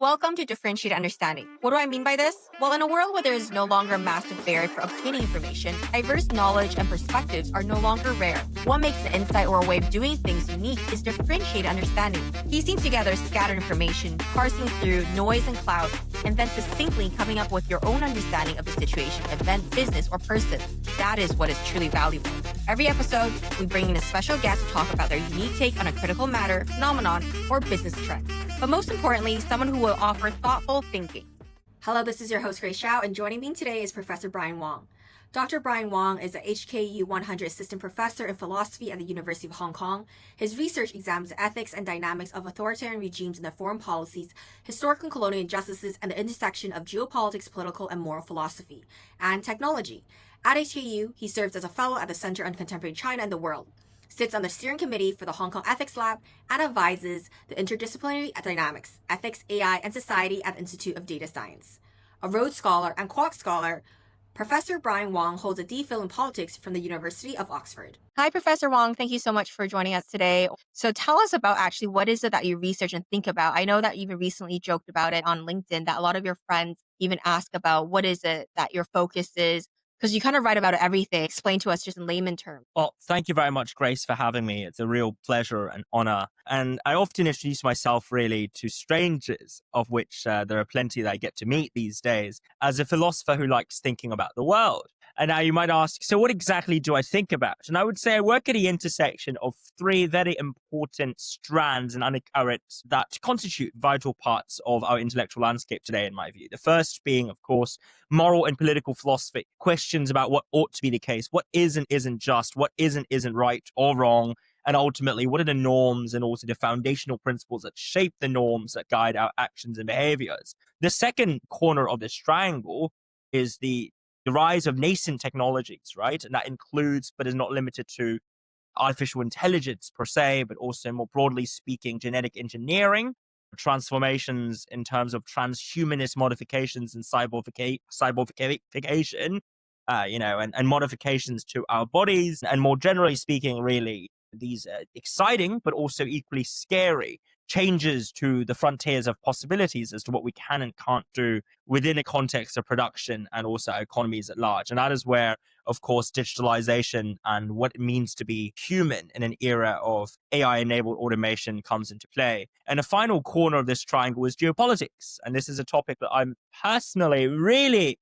Welcome to Differentiated Understanding. What do I mean by this? Well, in a world where there is no longer a massive barrier for obtaining information, diverse knowledge and perspectives are no longer rare. What makes an insight or a way of doing things unique is differentiated understanding. Piecing together scattered information, parsing through noise and clouds, and then succinctly coming up with your own understanding of the situation, event, business, or person. That is what is truly valuable. Every episode, we bring in a special guest to talk about their unique take on a critical matter, phenomenon, or business trend. But most importantly, someone who will offer thoughtful thinking. Hello, this is your host, Shao, and joining me today is Professor Brian Wong. Dr. Brian Wong is a HKU-100 Assistant Professor in Philosophy at the University of Hong Kong. His research examines the ethics and dynamics of authoritarian regimes and their foreign policies, historical and colonial injustices, and the intersection of geopolitics, political and moral philosophy, and technology. At HKU, he serves as a fellow at the Center on Contemporary China and the World, sits on the steering committee for the Hong Kong Ethics Lab, and advises the interdisciplinary dynamics, ethics, AI, and society at the Institute of Data Science. A Rhodes Scholar and Quark Scholar, Professor Brian Wong holds a DPhil in politics from the University of Oxford. Hi, Professor Wong. Thank you so much for joining us today. So tell us about actually what is it that you research and think about? I know that you even recently joked about it on LinkedIn that a lot of your friends even ask about what is it that your focus is, because you kind of write about everything. Explain to us just in layman terms. Well, thank you very much, Grace, for having me. It's a real pleasure and honor. And I often introduce myself really to strangers, of which there are plenty that I get to meet these days, as a philosopher who likes thinking about the world. And now you might ask, so what exactly do I think about? And I would say I work at the intersection of three very important strands and undercurrents that constitute vital parts of our intellectual landscape today, in my view. The first being, of course, moral and political philosophy, questions about what ought to be the case, what is and isn't just, what isn't right or wrong, and ultimately, what are the norms and also the foundational principles that shape the norms that guide our actions and behaviors. The second corner of this triangle is the rise of nascent technologies, right? And that includes, but is not limited to, artificial intelligence per se, but also more broadly speaking, genetic engineering, transformations in terms of transhumanist modifications and cyborgification, and modifications to our bodies. And more generally speaking, really, these exciting, but also equally scary changes to the frontiers of possibilities as to what we can and can't do within a context of production and also economies at large. And that is where, of course, digitalization and what it means to be human in an era of AI-enabled automation comes into play. And the final corner of this triangle is geopolitics. And this is a topic that I'm personally really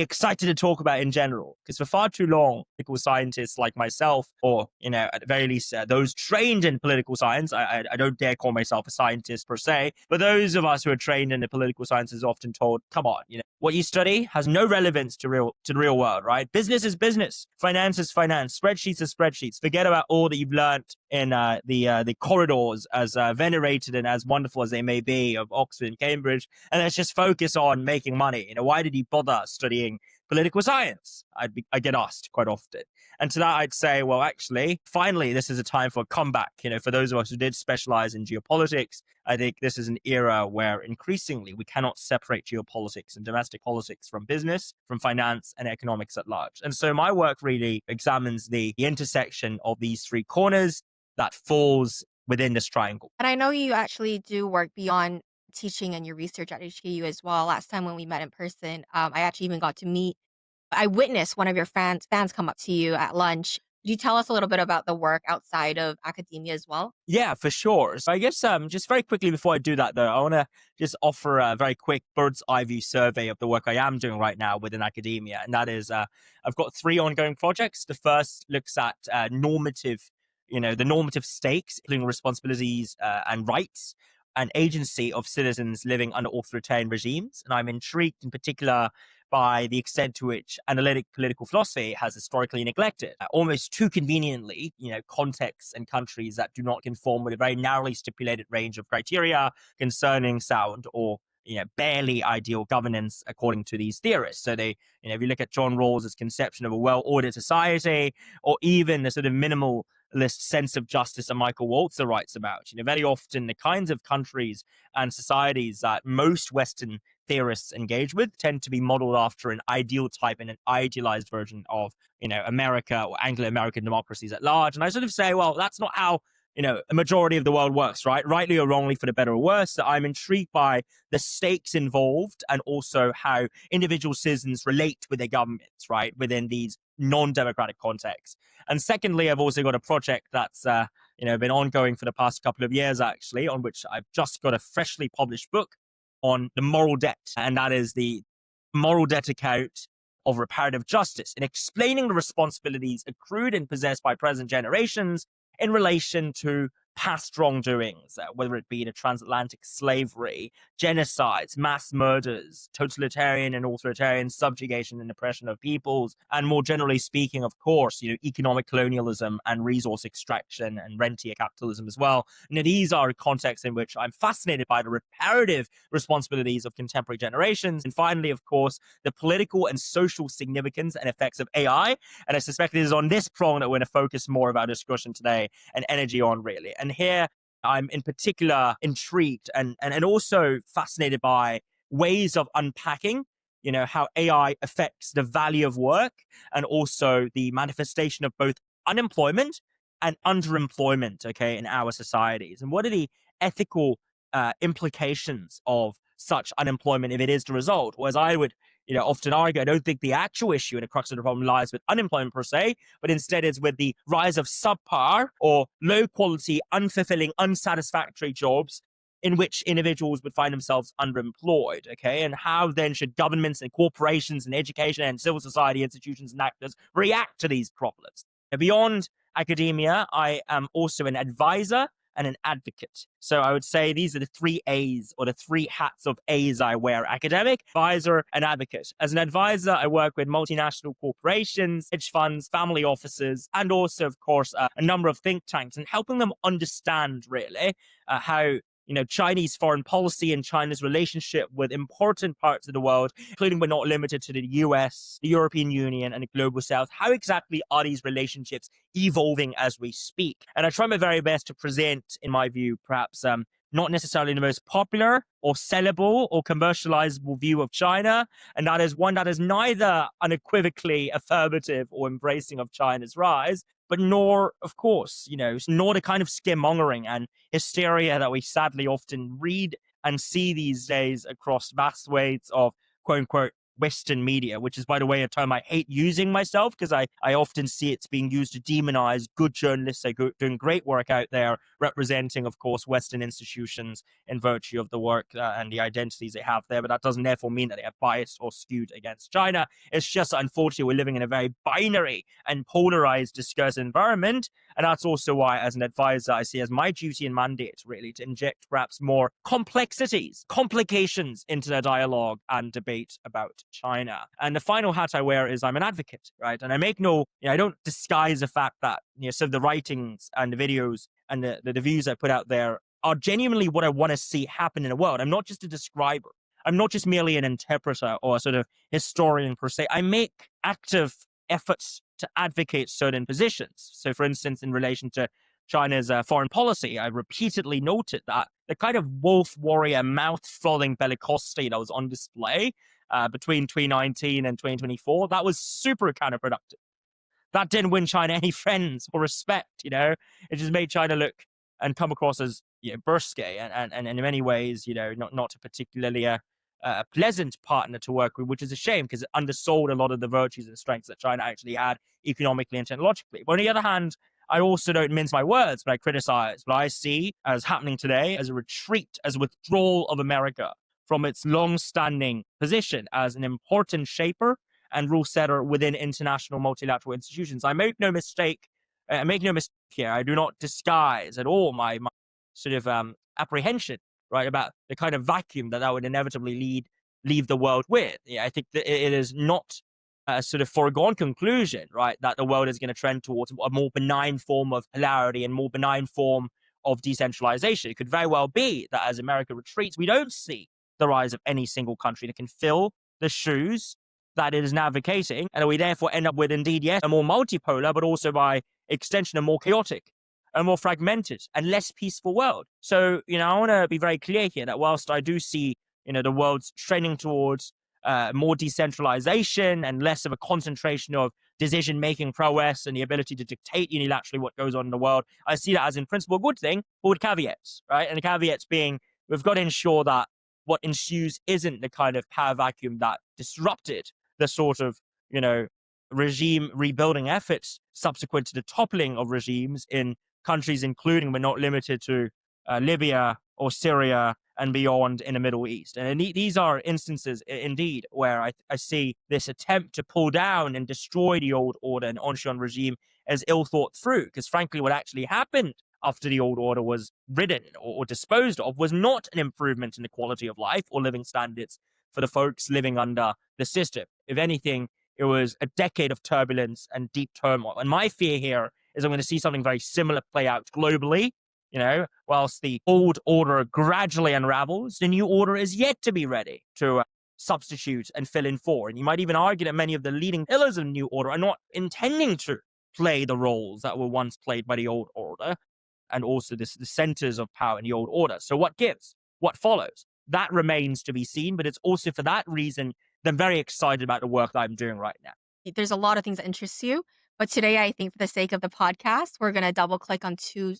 excited to talk about in general, because for far too long, political scientists like myself, or, at the very least, those trained in political science, I don't dare call myself a scientist per se, but those of us who are trained in the political sciences are often told, come on, what you study has no relevance to the real world, right? Business is business. Finance is finance. Spreadsheets are spreadsheets. Forget about all that you've learned in the corridors, as venerated and as wonderful as they may be, of Oxford and Cambridge, and let's just focus on making money. Why did you bother studying political science? I get asked quite often. And to that, I'd say, well, actually, finally, this is a time for a comeback. For those of us who did specialize in geopolitics, I think this is an era where increasingly we cannot separate geopolitics and domestic politics from business, from finance and economics at large. And so my work really examines the intersection of these three corners that falls within this triangle. And I know you actually do work beyond teaching and your research at HKU as well. Last time when we met in person, I actually even I witnessed one of your fans come up to you at lunch. Could you tell us a little bit about the work outside of academia as well? Yeah, for sure. So I guess just very quickly before I do that, though, I want to just offer a very quick bird's eye view survey of the work I am doing right now within academia. And that is, I've got three ongoing projects. The first looks at the normative stakes, including responsibilities and rights and agency of citizens living under authoritarian regimes. And I'm intrigued in particular by the extent to which analytic political philosophy has historically neglected, almost too conveniently, contexts and countries that do not conform with a very narrowly stipulated range of criteria concerning sound or barely ideal governance according to these theorists. So they, if you look at John Rawls' conception of a well-ordered society, or even the sort of minimalist sense of justice that Michael Walzer writes about, very often the kinds of countries and societies that most Western theorists engage with tend to be modeled after an ideal type and an idealized version of, America or Anglo-American democracies at large. And I sort of say, well, that's not how a majority of the world works, right? Rightly or wrongly, for the better or worse. So I'm intrigued by the stakes involved and also how individual citizens relate with their governments, right, within these non-democratic contexts. And secondly, I've also got a project that's been ongoing for the past couple of years, actually, on which I've just got a freshly published book on the moral debt, and that is the moral debt account of reparative justice, in explaining the responsibilities accrued and possessed by present generations in relation to past wrongdoings, whether it be the transatlantic slavery, genocides, mass murders, totalitarian and authoritarian subjugation and oppression of peoples, and more generally speaking, of course, economic colonialism and resource extraction and rentier capitalism as well. These are contexts in which I'm fascinated by the reparative responsibilities of contemporary generations. And finally, of course, the political and social significance and effects of AI. And I suspect it is on this prong that we're going to focus more of our discussion today and energy on, really. And here I'm in particular intrigued and also fascinated by ways of unpacking, how AI affects the value of work and also the manifestation of both unemployment and underemployment, okay, in our societies. And what are the ethical implications of such unemployment if it is the result? Or as I would often argue, I don't think the actual issue and the crux of the problem lies with unemployment per se, but instead is with the rise of subpar or low quality, unfulfilling, unsatisfactory jobs in which individuals would find themselves underemployed, okay? And how then should governments and corporations and education and civil society institutions and actors react to these problems? Now, beyond academia, I am also an advisor and an advocate. So I would say these are the three A's, or the three hats of A's I wear: academic, advisor, and advocate. As an advisor, I work with multinational corporations, hedge funds, family offices, and also, of course, a number of think tanks, and helping them understand really how Chinese foreign policy and China's relationship with important parts of the world, including but not limited to the US, the European Union, and the global South. How exactly are these relationships evolving as we speak? And I try my very best to present, in my view, perhaps not necessarily the most popular or sellable or commercializable view of China, and that is one that is neither unequivocally affirmative or embracing of China's rise, but nor, of course, nor the kind of scaremongering and hysteria that we sadly often read and see these days across vast swathes of quote unquote Western media, which is, by the way, a term I hate using myself, because I often see it's being used to demonize good journalists doing great work out there, representing, of course, Western institutions in virtue of the work and the identities they have there. But that doesn't therefore mean that they are biased or skewed against China. It's just that, unfortunately, we're living in a very binary and polarized discursive environment. And that's also why, as an advisor, I see as my duty and mandate really to inject perhaps more complications into the dialogue and debate about China. And the final hat I wear is I'm an advocate, right? And I make I don't disguise the fact that, so the writings and the videos and the views I put out there are genuinely what I want to see happen in the world. I'm not just a describer. I'm not just merely an interpreter or a sort of historian per se. I make active efforts to advocate certain positions. So, for instance, in relation to China's foreign policy, I repeatedly noted that the kind of wolf warrior, mouth-frothing bellicosity that was on display between 2019 and 2024, that was super counterproductive. That didn't win China any friends or respect, It just made China look and come across as, brusque and in many ways, not a particularly a pleasant partner to work with, which is a shame because it undersold a lot of the virtues and strengths that China actually had economically and technologically. But on the other hand, I also don't mince my words when I criticize what I see as happening today as a retreat, as a withdrawal of America from its long-standing position as an important shaper and rule setter within international multilateral institutions. I make no mistake here. I do not disguise at all my sort of apprehension, right, about the kind of vacuum that would inevitably leave the world with. Yeah, I think that it is not a sort of foregone conclusion, right, that the world is going to trend towards a more benign form of polarity and more benign form of decentralization. It could very well be that as America retreats, we don't see the rise of any single country that can fill the shoes that it is now vacating, and we therefore end up with, indeed, yes, a more multipolar, but also by extension a more chaotic, a more fragmented and less peaceful world. So, I want to be very clear here that whilst I do see, the world's trending towards more decentralization and less of a concentration of decision-making prowess and the ability to dictate unilaterally what goes on in the world. I see that as, in principle, a good thing, but with caveats, right? And the caveats being, we've got to ensure that what ensues isn't the kind of power vacuum that disrupted the sort of, regime rebuilding efforts subsequent to the toppling of regimes in countries including, but not limited to, Libya or Syria and beyond in the Middle East. And these are instances, indeed, where I see this attempt to pull down and destroy the old order and ancien regime as ill thought through. Because frankly, what actually happened after the old order was ridden or disposed of was not an improvement in the quality of life or living standards for the folks living under the system. If anything, it was a decade of turbulence and deep turmoil. And my fear here is I'm going to see something very similar play out globally. Whilst the old order gradually unravels, the new order is yet to be ready to substitute and fill in for. And you might even argue that many of the leading pillars of the new order are not intending to play the roles that were once played by the old order, and also the centers of power in the old order. So what gives? What follows? That remains to be seen, but it's also for that reason that I'm very excited about the work that I'm doing right now. There's a lot of things that interest you, but today I think for the sake of the podcast, we're going to double click on two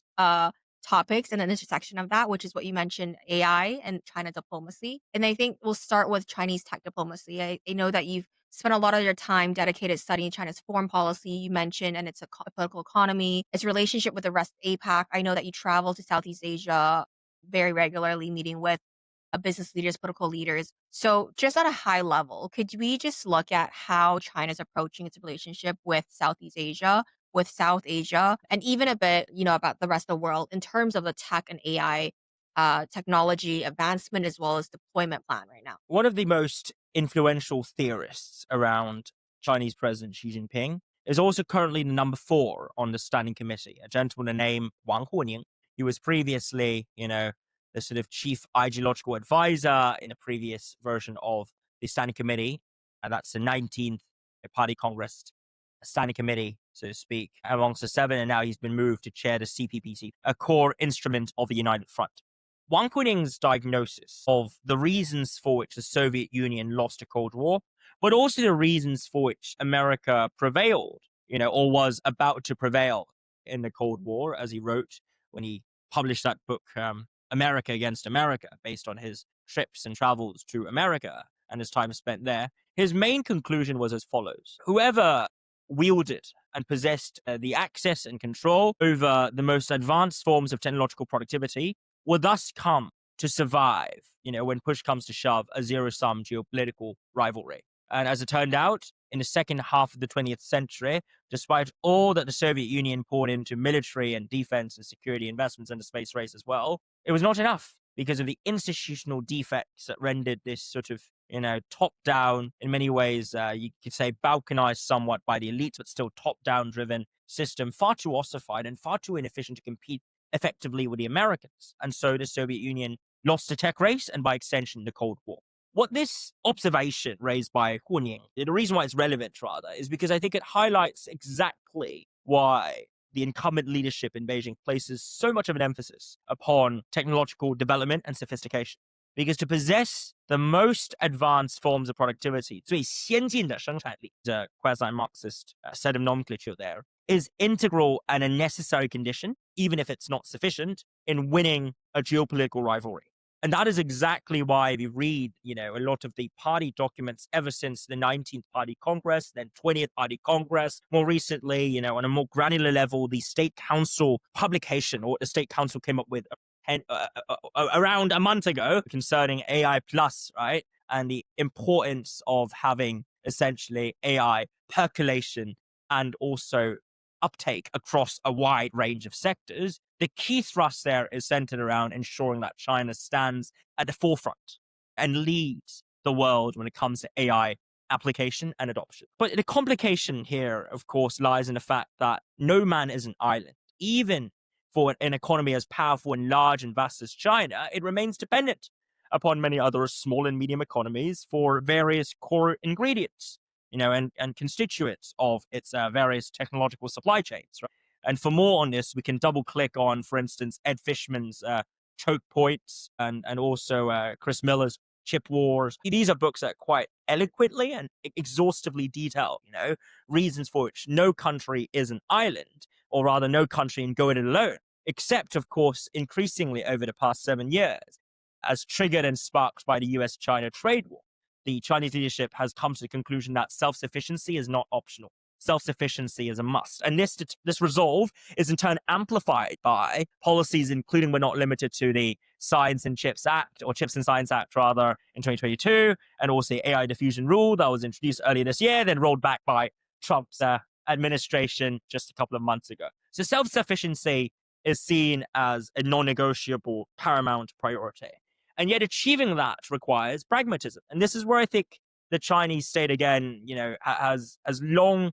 topics and an intersection of that, which is what you mentioned, AI and China diplomacy. And I think we'll start with Chinese tech diplomacy. I know that you've spent a lot of your time dedicated studying China's foreign policy, you mentioned, and its political economy, its relationship with the rest of APAC. I know that you travel to Southeast Asia very regularly, meeting with business leaders, political leaders. So just at a high level, could we just look at how China's approaching its relationship with Southeast Asia, with South Asia, and even a bit, about the rest of the world in terms of the tech and AI technology advancement as well as deployment plan right now? One of the most influential theorists around Chinese President Xi Jinping is also currently the number 4 on the standing committee, a gentleman named Wang. He was previously, the sort of chief ideological advisor in a previous version of the standing committee. And that's the 19th Party Congress standing committee, so to speak, amongst the 7. And now he's been moved to chair the CPPC, a core instrument of the United Front. Wang Kuning's diagnosis of the reasons for which the Soviet Union lost the Cold War, but also the reasons for which America prevailed, or was about to prevail in the Cold War, as he wrote when he published that book, America Against America, based on his trips and travels to America and his time spent there. His main conclusion was as follows: whoever wielded and possessed the access and control over the most advanced forms of technological productivity will thus come to survive, when push comes to shove, a zero-sum geopolitical rivalry. And as it turned out, in the second half of the 20th century, despite all that the Soviet Union poured into military and defense and security investments in the space race as well, it was not enough because of the institutional defects that rendered this sort of, top-down, in many ways, you could say balkanized somewhat by the elites, but still top-down driven system, far too ossified and far too inefficient to compete effectively with the Americans. And so the Soviet Union lost the tech race and by extension, the Cold War. What this observation raised by Hunying, the reason why it's relevant rather, is because I think it highlights exactly why the incumbent leadership in Beijing places so much of an emphasis upon technological development and sophistication. Because to possess the most advanced forms of productivity, 最先进的生产力, the quasi-Marxist set of nomenclature there, is integral and a necessary condition, even if it's not sufficient, in winning a geopolitical rivalry. And that is exactly why we read, a lot of the party documents ever since the 19th Party Congress, then 20th Party Congress. More recently, on a more granular level, the State Council publication, or what the State Council came up with around a month ago concerning AI plus, right? And the importance of having essentially AI percolation and also uptake across a wide range of sectors. The key thrust there is centered around ensuring that China stands at the forefront and leads the world when it comes to AI application and adoption. But the complication here, of course, lies in the fact that no man is an island. Even for an economy as powerful and large and vast as China, it remains dependent upon many other small and medium economies for various core ingredients, and constituents of its various technological supply chains. Right? And for more on this, we can double click on, for instance, Ed Fishman's choke points and also Chris Miller's Chip Wars. These are books that quite eloquently and exhaustively detail, reasons for which no country is an island, or rather no country can go it alone, except, of course, increasingly over the past 7 years, as triggered and sparked by the US-China trade war. The Chinese leadership has come to the conclusion that self-sufficiency is not optional. Self-sufficiency is a must. And this resolve is in turn amplified by policies, including but not limited to the Science and Chips Act, or Chips and Science Act, rather, in 2022, and also the AI diffusion rule that was introduced earlier this year, then rolled back by Trump's administration just a couple of months ago. So self-sufficiency is seen as a non-negotiable, paramount priority. And yet achieving that requires pragmatism. And this is where I think the Chinese state, again, has long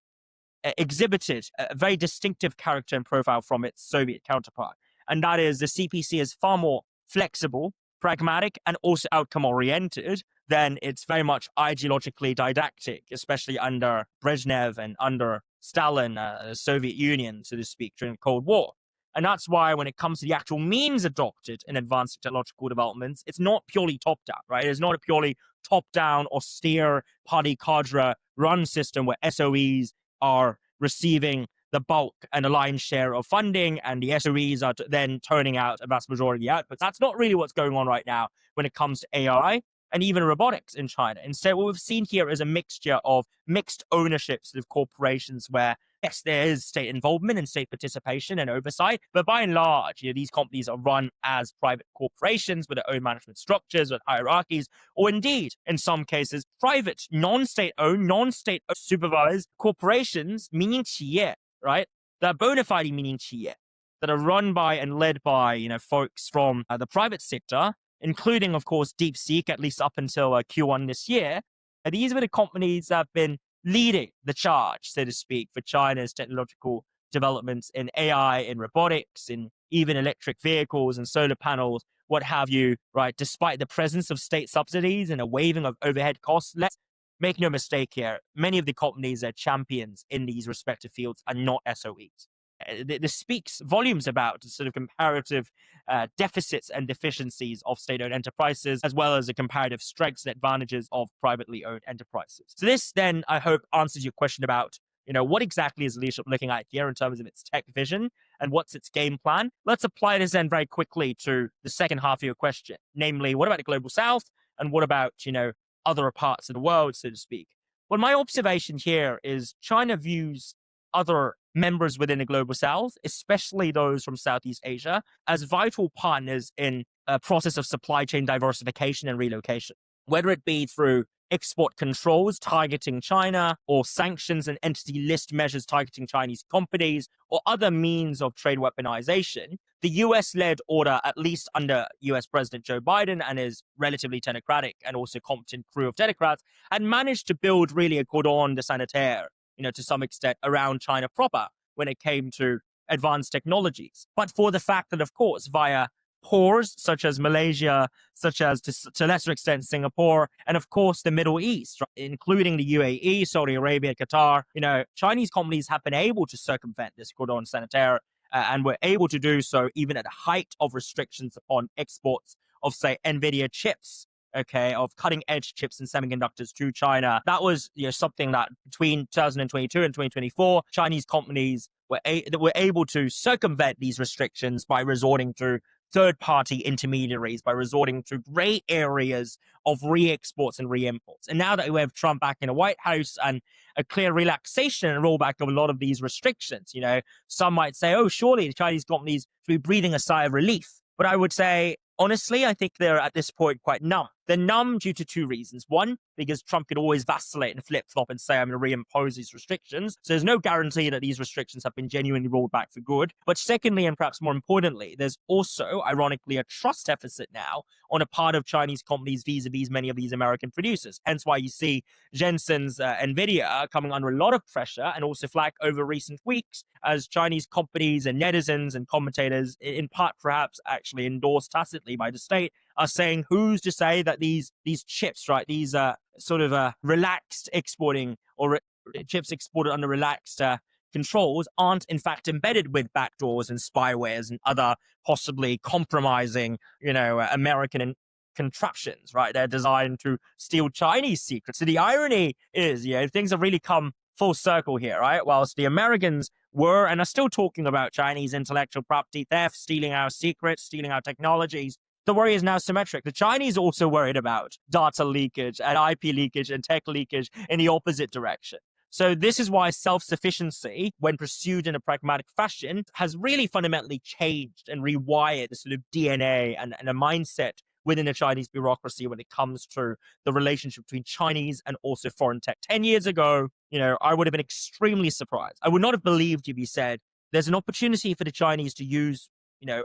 exhibited a very distinctive character and profile from its Soviet counterpart. And that is the CPC is far more flexible, pragmatic, and also outcome-oriented than it's very much ideologically didactic, especially under Brezhnev and under Stalin, the Soviet Union, so to speak, during the Cold War. And that's why when it comes to the actual means adopted in advanced technological developments, it's not purely top-down, right? It's not a purely top-down, austere, party cadre run system where SOEs are receiving the bulk and a lion's share of funding, and the SOEs are then turning out a vast majority of the outputs. That's not really what's going on right now when it comes to AI and even robotics in China. Instead, what we've seen here is a mixture of mixed ownerships of corporations where, yes, there is state involvement and state participation and oversight, but by and large, these companies are run as private corporations with their own management structures, with hierarchies, or indeed, in some cases, private, non-state-owned, non-state supervised corporations, 民营企业, right? That are bona fide 民营企业, that are run by and led by, folks from the private sector, including, of course, DeepSeek, at least up until Q1 this year. And these were the companies that have been leading the charge, so to speak, for China's technological developments in AI, in robotics, in even electric vehicles and solar panels, what have you, right? Despite the presence of state subsidies and a waiving of overhead costs, let's make no mistake here, many of the companies that are champions in these respective fields are not SOEs. This speaks volumes about the sort of comparative deficits and deficiencies of state-owned enterprises, as well as the comparative strengths and advantages of privately owned enterprises. So this then, I hope, answers your question about, what exactly is leadership looking at here in terms of its tech vision and what's its game plan. Let's apply this then very quickly to the second half of your question, namely, what about the global south and what about, other parts of the world, so to speak? Well, my observation here is China views other members within the global south, especially those from Southeast Asia, as vital partners in a process of supply chain diversification and relocation, whether it be through export controls targeting China, or sanctions and entity list measures targeting Chinese companies, or other means of trade weaponization. The US-led order, at least under US President Joe Biden and his relatively technocratic and also competent crew of technocrats, had managed to build really a cordon de sanitaire, to some extent, around China proper when it came to advanced technologies. But for the fact that, of course, via pores such as Malaysia, such as to a lesser extent Singapore, and of course the Middle East, right, including the UAE, Saudi Arabia, Qatar, Chinese companies have been able to circumvent this cordon sanitaire and were able to do so even at the height of restrictions upon exports of, say, NVIDIA chips, of cutting-edge chips and semiconductors to China. That was something that between 2022 and 2024, Chinese companies were able to circumvent these restrictions by resorting to third-party intermediaries, by resorting to gray areas of re-exports and re-imports. And now that we have Trump back in the White House and a clear relaxation and rollback of a lot of these restrictions, some might say, oh, surely the Chinese companies should be breathing a sigh of relief. But I would say, honestly, I think they're at this point quite numb. They're numb due to two reasons. One, because Trump could always vacillate and flip-flop and say, I'm going to reimpose these restrictions. So there's no guarantee that these restrictions have been genuinely rolled back for good. But secondly, and perhaps more importantly, there's also, ironically, a trust deficit now on a part of Chinese companies vis-a-vis many of these American producers. Hence why you see Jensen's NVIDIA coming under a lot of pressure and also flack over recent weeks as Chinese companies and netizens and commentators, in part perhaps actually endorsed tacitly by the state, are saying, who's to say that these chips, right, these sort of relaxed exporting or chips exported under relaxed controls aren't in fact embedded with backdoors and spywares and other possibly compromising, American and contraptions, right? They're designed to steal Chinese secrets. So the irony is, things have really come full circle here, right? Whilst the Americans were and are still talking about Chinese intellectual property theft, stealing our secrets, stealing our technologies, the worry is now symmetric. The Chinese are also worried about data leakage and IP leakage and tech leakage in the opposite direction. So this is why self-sufficiency, when pursued in a pragmatic fashion, has really fundamentally changed and rewired the sort of DNA and a mindset within the Chinese bureaucracy when it comes to the relationship between Chinese and also foreign tech. 10 years ago, I would have been extremely surprised. I would not have believed you'd be said, there's an opportunity for the Chinese to use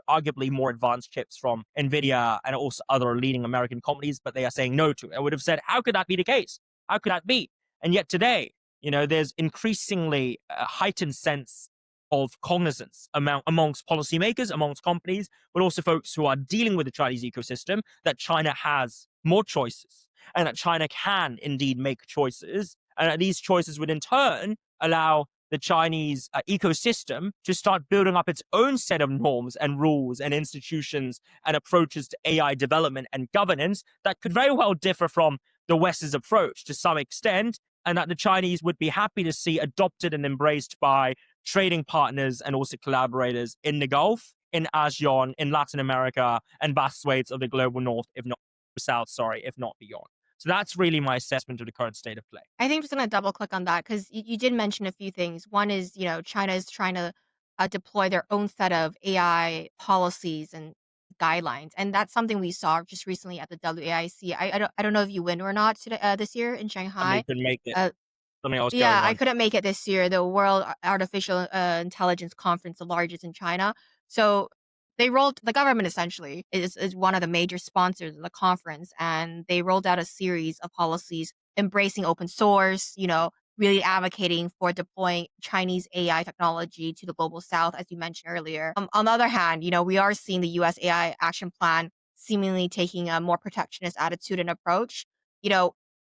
arguably more advanced chips from NVIDIA and also other leading American companies, but they are saying no to it. I would have said, how could that be the case? How could that be? And yet today, there's increasingly a heightened sense of cognizance amongst policymakers, amongst companies, but also folks who are dealing with the Chinese ecosystem, that China has more choices and that China can indeed make choices. And that these choices would in turn allow the Chinese ecosystem to start building up its own set of norms and rules and institutions and approaches to AI development and governance that could very well differ from the West's approach to some extent, and that the Chinese would be happy to see adopted and embraced by trading partners and also collaborators in the Gulf, in ASEAN, in Latin America, and vast swathes of the global north, if not south, if not beyond. So that's really my assessment of the current state of play. I think I'm just going to double click on that because you did mention a few things. One is, China is trying to deploy their own set of AI policies and guidelines. And that's something we saw just recently at the WAIC. I don't know if you win or not today, this year in Shanghai. Something couldn't make it. Uh, Something else yeah, going I on. couldn't make it this year, the World Artificial Intelligence Conference, the largest in China. So the government essentially is one of the major sponsors of the conference, and they rolled out a series of policies embracing open source, really advocating for deploying Chinese AI technology to the global south, as you mentioned earlier. On the other hand, we are seeing the US AI action plan seemingly taking a more protectionist attitude and approach.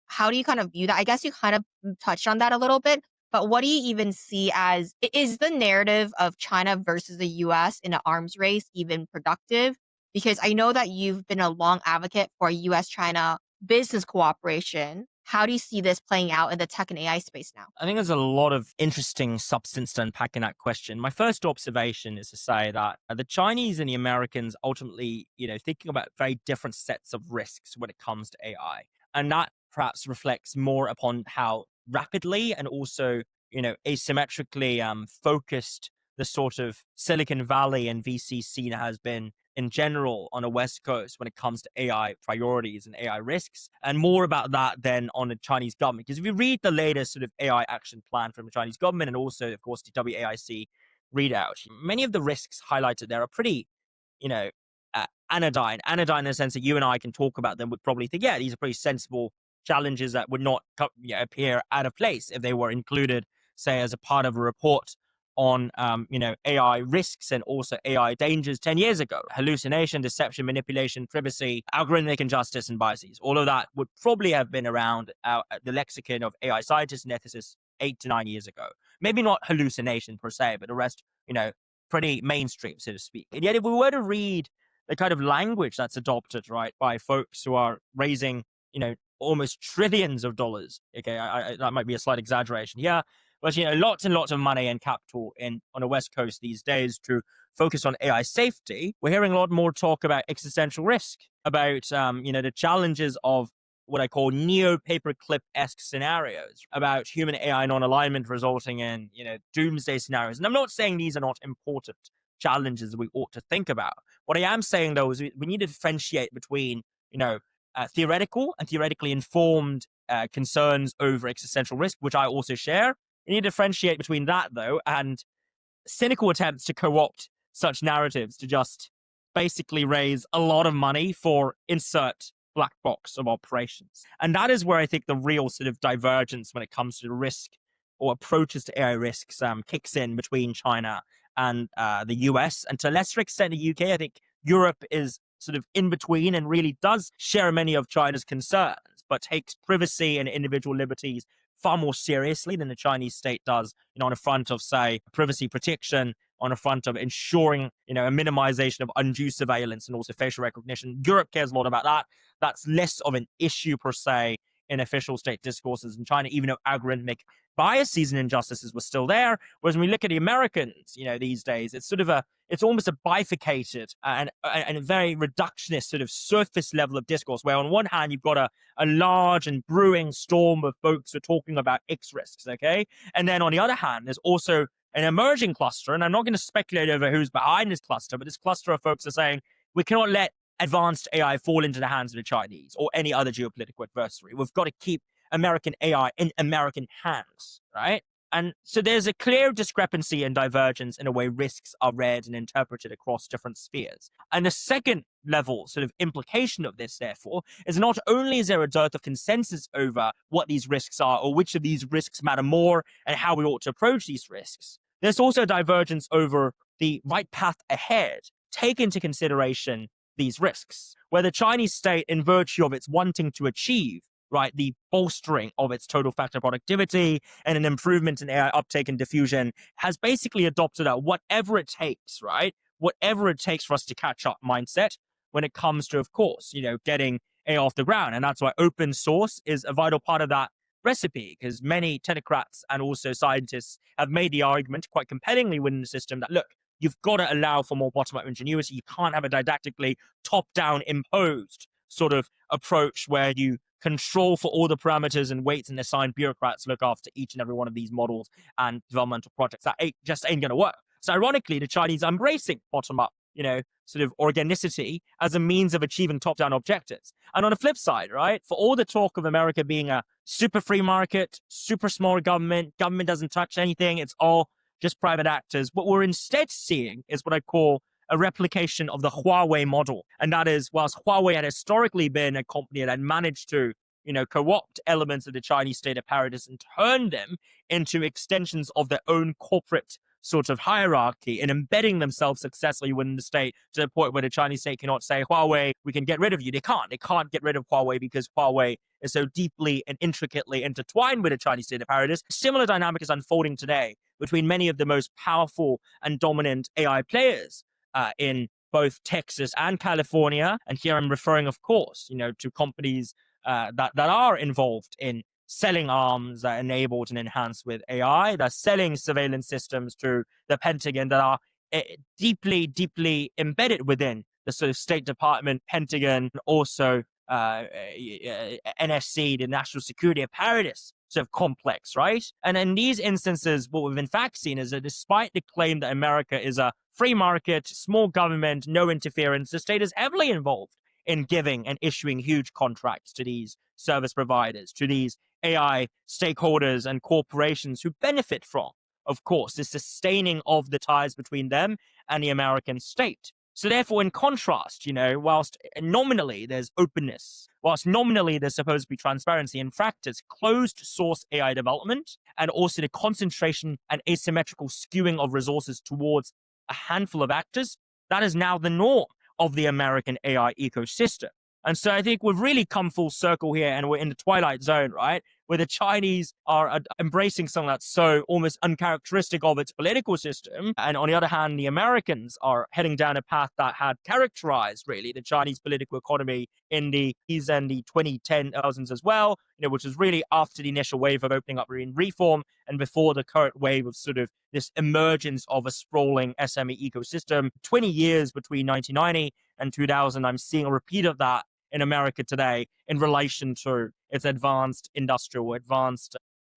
How do you kind of view that? I guess you kind of touched on that a little bit, but what do you even see as, is the narrative of China versus the US in an arms race even productive? Because I know that you've been a long advocate for US-China business cooperation. How do you see this playing out in the tech and AI space now? I think there's a lot of interesting substance to unpack in that question. My first observation is to say that the Chinese and the Americans ultimately, thinking about very different sets of risks when it comes to AI. And that perhaps reflects more upon how rapidly and also, asymmetrically focused the sort of Silicon Valley and VC scene has been in general on the West Coast when it comes to AI priorities and AI risks, and more about that than on the Chinese government. Because if you read the latest sort of AI action plan from the Chinese government and also, of course, the WAIC readout, many of the risks highlighted there are pretty, anodyne in the sense that you and I can talk about them, would probably think, yeah, these are pretty sensible challenges that would not appear out of place if they were included, say, as a part of a report on AI risks and also AI dangers 10 years ago. Hallucination, deception, manipulation, privacy, algorithmic injustice, and biases. All of that would probably have been around the lexicon of AI scientists and ethicists 8 to 9 years ago. Maybe not hallucination per se, but the rest, pretty mainstream, so to speak. And yet if we were to read the kind of language that's adopted, right, by folks who are raising, almost trillions of dollars, okay, that might be a slight exaggeration. Yeah, but lots and lots of money and capital on the West Coast these days to focus on AI safety. We're hearing a lot more talk about existential risk, about the challenges of what I call neo-paperclip-esque scenarios, about human AI non-alignment resulting in doomsday scenarios. And I'm not saying these are not important challenges we ought to think about. What I am saying though is we need to differentiate between theoretical and theoretically informed concerns over existential risk, which I also share. You need to differentiate between that, though, and cynical attempts to co-opt such narratives to just basically raise a lot of money for insert black box of operations. And that is where I think the real sort of divergence when it comes to risk or approaches to AI risks kicks in between China and the US. And to a lesser extent, the UK, I think Europe is sort of in between and really does share many of China's concerns, but takes privacy and individual liberties far more seriously than the Chinese state does, on the front of, say, privacy protection on the front of ensuring, a minimization of undue surveillance and also facial recognition. Europe cares a lot about that. That's less of an issue per se in official state discourses in China, even though algorithmic biases and injustices were still there. Whereas when we look at the Americans, these days, it's almost a bifurcated and a very reductionist sort of surface level of discourse, where on one hand, you've got a large and brewing storm of folks who are talking about X risks, okay? And then on the other hand, there's also an emerging cluster, and I'm not going to speculate over who's behind this cluster, but this cluster of folks are saying, we cannot let advanced AI fall into the hands of the Chinese or any other geopolitical adversary. We've got to keep American AI in American hands, right? And so there's a clear discrepancy and divergence in the way risks are read and interpreted across different spheres. And the second level sort of implication of this, therefore, is not only is there a dearth of consensus over what these risks are or which of these risks matter more and how we ought to approach these risks, there's also a divergence over the right path ahead, take into consideration these risks, where the Chinese state, in virtue of its wanting to achieve, right, the bolstering of its total factor productivity and an improvement in AI uptake and diffusion, has basically adopted a whatever it takes, right? Whatever it takes for us to catch up mindset when it comes to, of course, getting AI off the ground. And that's why open source is a vital part of that recipe, because many technocrats and also scientists have made the argument quite compellingly within the system that, look, you've got to allow for more bottom-up ingenuity. You can't have a didactically top-down imposed sort of approach where you control for all the parameters and weights and assign bureaucrats to look after each and every one of these models and developmental projects. That just ain't going to work. So ironically, the Chinese are embracing bottom-up, sort of organicity as a means of achieving top-down objectives. And on the flip side, right, for all the talk of America being a super free market, super small government doesn't touch anything, it's all just private actors, what we're instead seeing is what I call a replication of the Huawei model. And that is, whilst Huawei had historically been a company that had managed to, co-opt elements of the Chinese state apparatus and turn them into extensions of their own corporate sort of hierarchy and embedding themselves successfully within the state to the point where the Chinese state cannot say, Huawei, we can get rid of you. They can't get rid of Huawei because Huawei is so deeply and intricately intertwined with the Chinese state apparatus. Similar dynamic is unfolding today between many of the most powerful and dominant AI players in both Texas and California. And here I'm referring, of course, to companies that are involved in selling arms that are enabled and enhanced with AI, that are selling surveillance systems to the Pentagon that are deeply, deeply embedded within the sort of State Department, Pentagon, and also NSC, the national security apparatus, sort of complex, right? And in these instances, what we've in fact seen is that despite the claim that America is a free market, small government, no interference, the state is heavily involved in giving and issuing huge contracts to these service providers, to these AI stakeholders and corporations who benefit from, of course, the sustaining of the ties between them and the American state. So therefore, in contrast, whilst nominally there's openness, whilst nominally there's supposed to be transparency, in practice, closed source AI development and also the concentration and asymmetrical skewing of resources towards a handful of actors, that is now the norm of the American AI ecosystem. And so I think we've really come full circle here and we're in the twilight zone, right? Where the Chinese are embracing something that's so almost uncharacteristic of its political system. And on the other hand, the Americans are heading down a path that had characterized really the Chinese political economy in the 2010s as well, which was really after the initial wave of opening up and reform and before the current wave of sort of this emergence of a sprawling SME ecosystem. 20 years between 1990 and 2000, I'm seeing a repeat of that in America today in relation to its advanced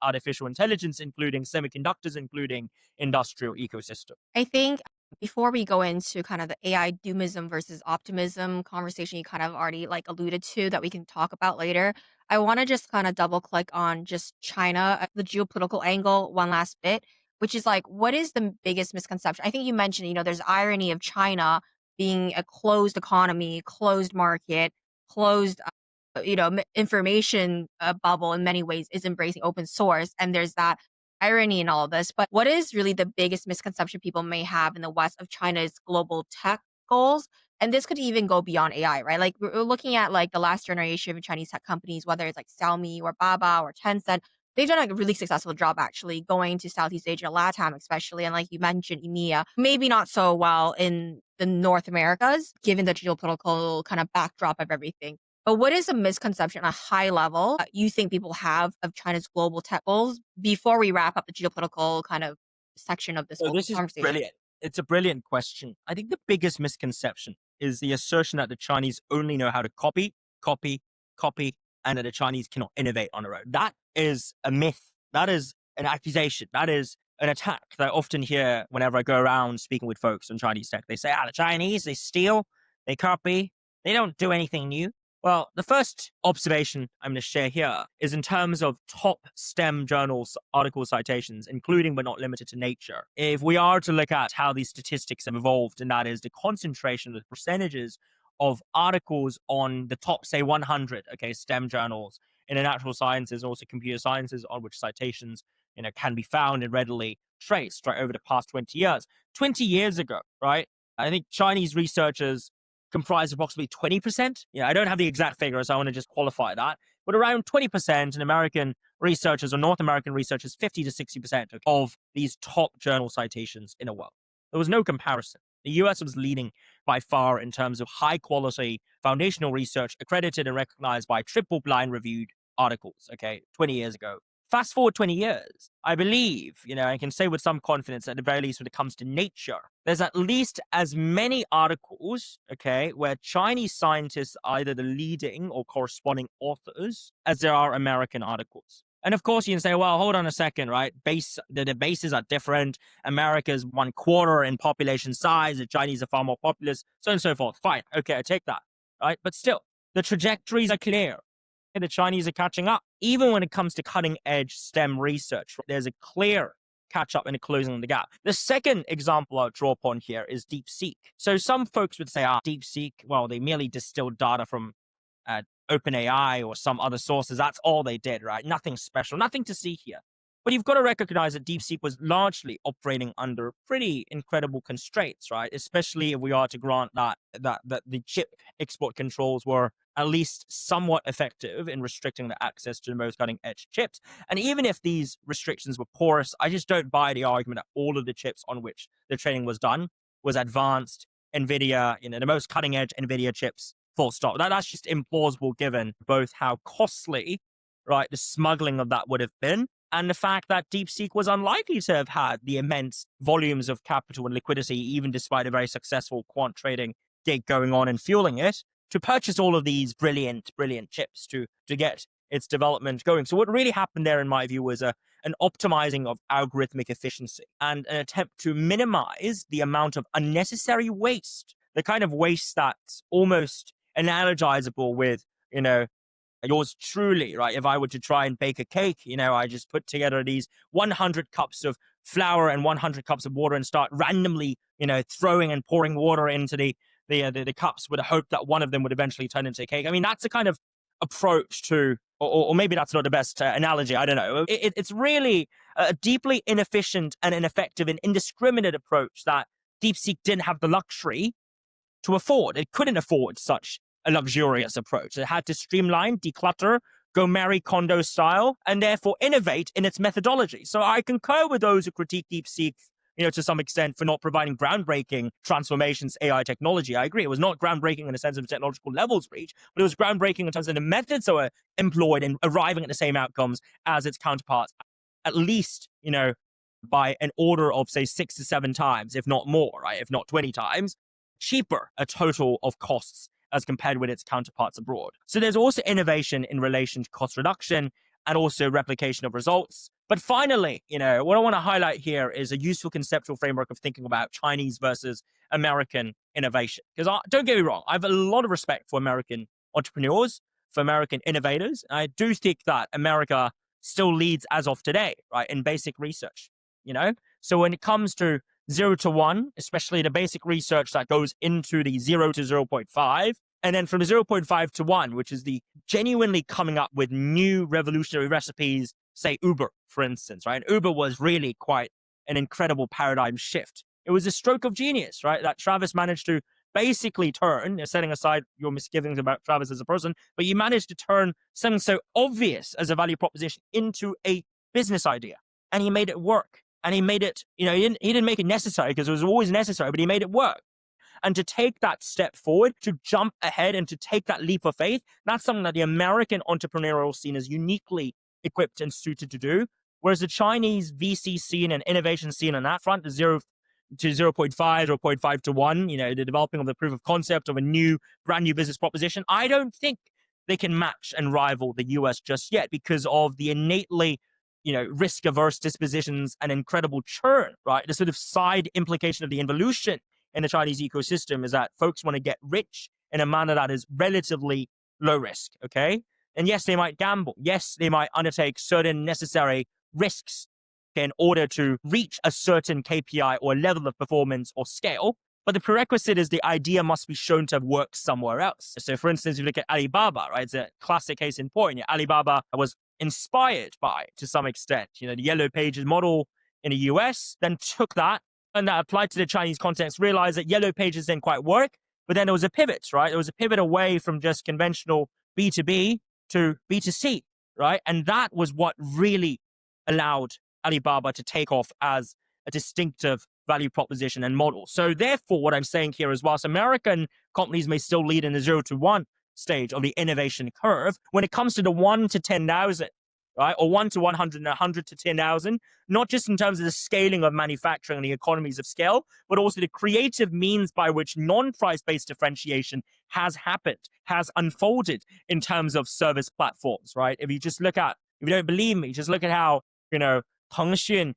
artificial intelligence, including semiconductors, including industrial ecosystem. I think before we go into kind of the AI doomism versus optimism conversation you kind of already alluded to that we can talk about later, I want to just kind of double click on just China, the geopolitical angle one last bit, which is what is the biggest misconception? I think you mentioned, there's irony of China being a closed economy, closed market, closed information bubble in many ways is embracing open source. And there's that irony in all of this. But what is really the biggest misconception people may have in the West of China's global tech goals? And this could even go beyond AI, right? We're looking at the last generation of Chinese tech companies, whether it's Xiaomi or Baba or Tencent, They've done a really successful job actually going to Southeast Asia, LATAM especially, and like you mentioned, EMEA, maybe not so well in the North Americas, given the geopolitical kind of backdrop of everything. But what is a misconception at a high level that you think people have of China's global tech goals before we wrap up the geopolitical kind of section of this So whole this is conversation? brilliant. It's a brilliant question. I think the biggest misconception is the assertion that the Chinese only know how to copy, copy, copy, and that the Chinese cannot innovate on their own. That is a myth. That is an accusation. That is an attack that I often hear whenever I go around speaking with folks on Chinese tech. They say, the Chinese, they steal, they copy, they don't do anything new. Well, the first observation I'm going to share here is in terms of top STEM journals article citations, including but not limited to Nature. If we are to look at how these statistics have evolved, and that is the concentration of the percentages of articles on the top, say, 100, STEM journals in the natural sciences, also computer sciences, on which citations, can be found and readily traced, right, over the past 20 years. 20 years ago, right, I think Chinese researchers comprise approximately 20%. I don't have the exact figure, so I want to just qualify that. But around 20%, and American researchers or North American researchers, 50 to 60% of these top journal citations in a world. There was no comparison. The US was leading by far in terms of high quality foundational research accredited and recognized by triple blind reviewed articles, 20 years ago. Fast forward 20 years, I believe, I can say with some confidence, at the very least when it comes to Nature, there's at least as many articles, where Chinese scientists are either the leading or corresponding authors as there are American articles. And of course, you can say, well, hold on a second, right? The bases are different. America's 1/4 in population size. The Chinese are far more populous, so on and so forth. Fine. Okay, I take that, right? But still, the trajectories are clear. The Chinese are catching up. Even when it comes to cutting edge STEM research, there's a clear catch up and closing the gap. The second example I'll draw upon here is DeepSeek. So some folks would say, DeepSeek, well, they merely distilled data from OpenAI or some other sources. That's all they did, right? Nothing special, nothing to see here. But you've got to recognize that DeepSeek was largely operating under pretty incredible constraints, right? Especially if we are to grant that the chip export controls were at least somewhat effective in restricting the access to the most cutting edge chips. And even if these restrictions were porous, I just don't buy the argument that all of the chips on which the training was done was advanced NVIDIA, the most cutting edge NVIDIA chips, full stop. That's just implausible given both how costly, right, the smuggling of that would have been, and the fact that DeepSeek was unlikely to have had the immense volumes of capital and liquidity, even despite a very successful quant trading gig going on and fueling it, to purchase all of these brilliant chips to get its development going. So what really happened there, in my view, was an optimizing of algorithmic efficiency and an attempt to minimize the amount of unnecessary waste, the kind of waste that's almost analogizable with, yours truly, right? If I were to try and bake a cake, I just put together these 100 cups of flour and 100 cups of water and start randomly, throwing and pouring water into the cups with the hope that one of them would eventually turn into a cake. I mean, that's the kind of approach to, or maybe that's not the best analogy. I don't know. It's really a deeply inefficient and ineffective and indiscriminate approach that DeepSeek didn't have the luxury to afford. It couldn't afford such a luxurious approach. It had to streamline, declutter, go Marie Kondo style, and therefore innovate in its methodology. So I concur with those who critique DeepSeek, to some extent, for not providing groundbreaking transformations AI technology. I agree. It was not groundbreaking in the sense of technological levels reached, but it was groundbreaking in terms of the methods that were employed in arriving at the same outcomes as its counterparts, at least, by an order of, say, 6 to 7 times, if not more, right? If not 20 times, cheaper a total of costs as compared with its counterparts abroad. So there's also innovation in relation to cost reduction and also replication of results. But finally, what I want to highlight here is a useful conceptual framework of thinking about Chinese versus American innovation. Because don't get me wrong, I have a lot of respect for American entrepreneurs, for American innovators. I do think that America still leads as of today, right, in basic research, So when it comes to 0 to 1, especially the basic research that goes into the 0 to 0.5, and then from 0.5 to 1, which is the genuinely coming up with new revolutionary recipes, say Uber, for instance, right? Uber was really quite an incredible paradigm shift. It was a stroke of genius, right? That Travis managed to basically turn, setting aside your misgivings about Travis as a person, but you managed to turn something so obvious as a value proposition into a business idea. And he made it work. And he made it, he didn't make it necessary because it was always necessary, but he made it work. And to take that step forward, to jump ahead and to take that leap of faith, that's something that the American entrepreneurial scene is uniquely equipped and suited to do. Whereas the Chinese VC scene and innovation scene on that front, the 0 to 0.5, 0.5 to 1, the developing of the proof of concept of a brand new business proposition, I don't think they can match and rival the US just yet because of the innately risk-averse dispositions and incredible churn, right? The sort of side implication of the involution in the Chinese ecosystem is that folks want to get rich in a manner that is relatively low risk, okay? And yes, they might gamble. Yes, they might undertake certain necessary risks in order to reach a certain KPI or level of performance or scale. But the prerequisite is the idea must be shown to have worked somewhere else. So for instance, if you look at Alibaba, right, it's a classic case in point. Alibaba was inspired by, to some extent, the Yellow Pages model in the US, then took that and that applied to the Chinese context, realized that Yellow Pages didn't quite work, but then there was a pivot, right? There was a pivot away from just conventional B2B to B2C, right? And that was what really allowed Alibaba to take off as a distinctive value proposition and model. So therefore, what I'm saying here is whilst American companies may still lead in the 0 to 1 stage of the innovation curve, when it comes to the 1 to 10,000, right, or 1 to 100 and 100 to 10,000, not just in terms of the scaling of manufacturing and the economies of scale, but also the creative means by which non-price-based differentiation has happened, has unfolded in terms of service platforms, right? If you don't believe me, just look at how, Tengxun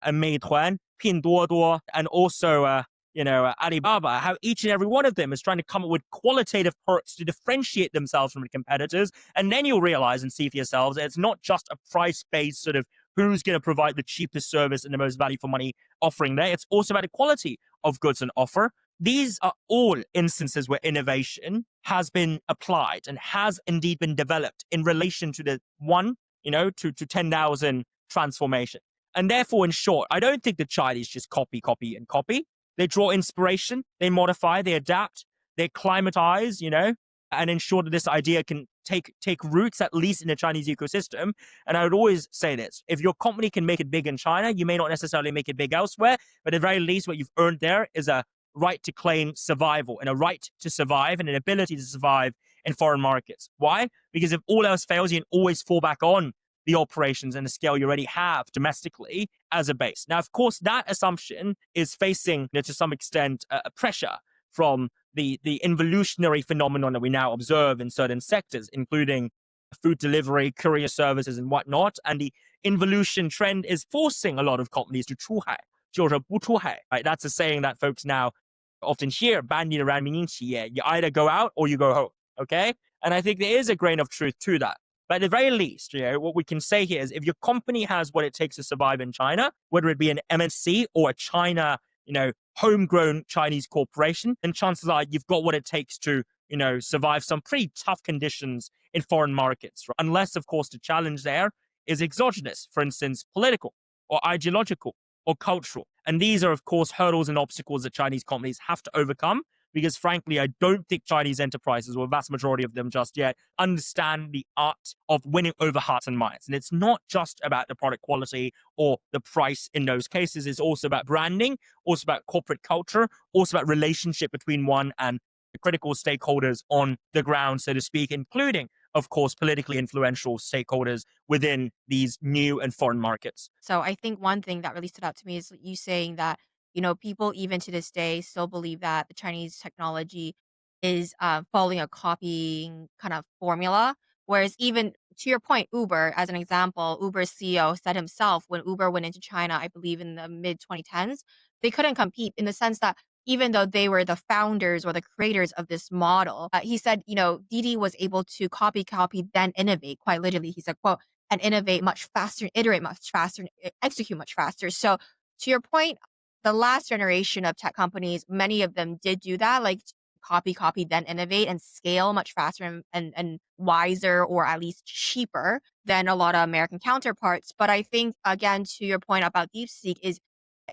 and Meituan, Pinduoduo, and also, Alibaba, how each and every one of them is trying to come up with qualitative perks to differentiate themselves from the competitors. And then you'll realize and see for yourselves that it's not just a price-based sort of who's going to provide the cheapest service and the most value for money offering there. It's also about the quality of goods and offer. These are all instances where innovation has been applied and has indeed been developed in relation to the 1, to 10,000 transformation. And therefore, in short, I don't think the Chinese just copy, and copy. They draw inspiration, they modify, they adapt, they climatize, and ensure that this idea can take roots, at least in the Chinese ecosystem. And I would always say this, if your company can make it big in China, you may not necessarily make it big elsewhere, but at the very least, what you've earned there is a right to claim survival and a right to survive and an ability to survive in foreign markets. Why? Because if all else fails, you can always fall back on the operations and the scale you already have domestically as a base. Now, of course, that assumption is facing, to some extent, a pressure from the involutionary phenomenon that we now observe in certain sectors, including food delivery, courier services, and whatnot. And the involution trend is forcing a lot of companies to 出海,就是不出海, right? That's a saying that folks now often hear bandied around meaning you either go out or you go home, okay? And I think there is a grain of truth to that. But at the very least, what we can say here is if your company has what it takes to survive in China, whether it be an MNC or a China, homegrown Chinese corporation, then chances are you've got what it takes to, survive some pretty tough conditions in foreign markets. Right? Unless, of course, the challenge there is exogenous, for instance, political or ideological or cultural. And these are, of course, hurdles and obstacles that Chinese companies have to overcome. Because frankly, I don't think Chinese enterprises, or a vast majority of them just yet, understand the art of winning over hearts and minds. And it's not just about the product quality or the price in those cases. It's also about branding, also about corporate culture, also about relationship between one and the critical stakeholders on the ground, so to speak, including, of course, politically influential stakeholders within these new and foreign markets. So I think one thing that really stood out to me is you saying that, people even to this day still believe that the Chinese technology is following a copying kind of formula. Whereas even to your point, Uber, as an example, Uber's CEO said himself when Uber went into China, I believe in the mid 2010s, they couldn't compete in the sense that even though they were the founders or the creators of this model, he said, Didi was able to copy, then innovate. Quite literally, he said, quote, and innovate much faster, iterate much faster, and execute much faster. So to your point, the last generation of tech companies, many of them did do that, like copy, then innovate and scale much faster and wiser, or at least cheaper than a lot of American counterparts. But I think, again, to your point about DeepSeek is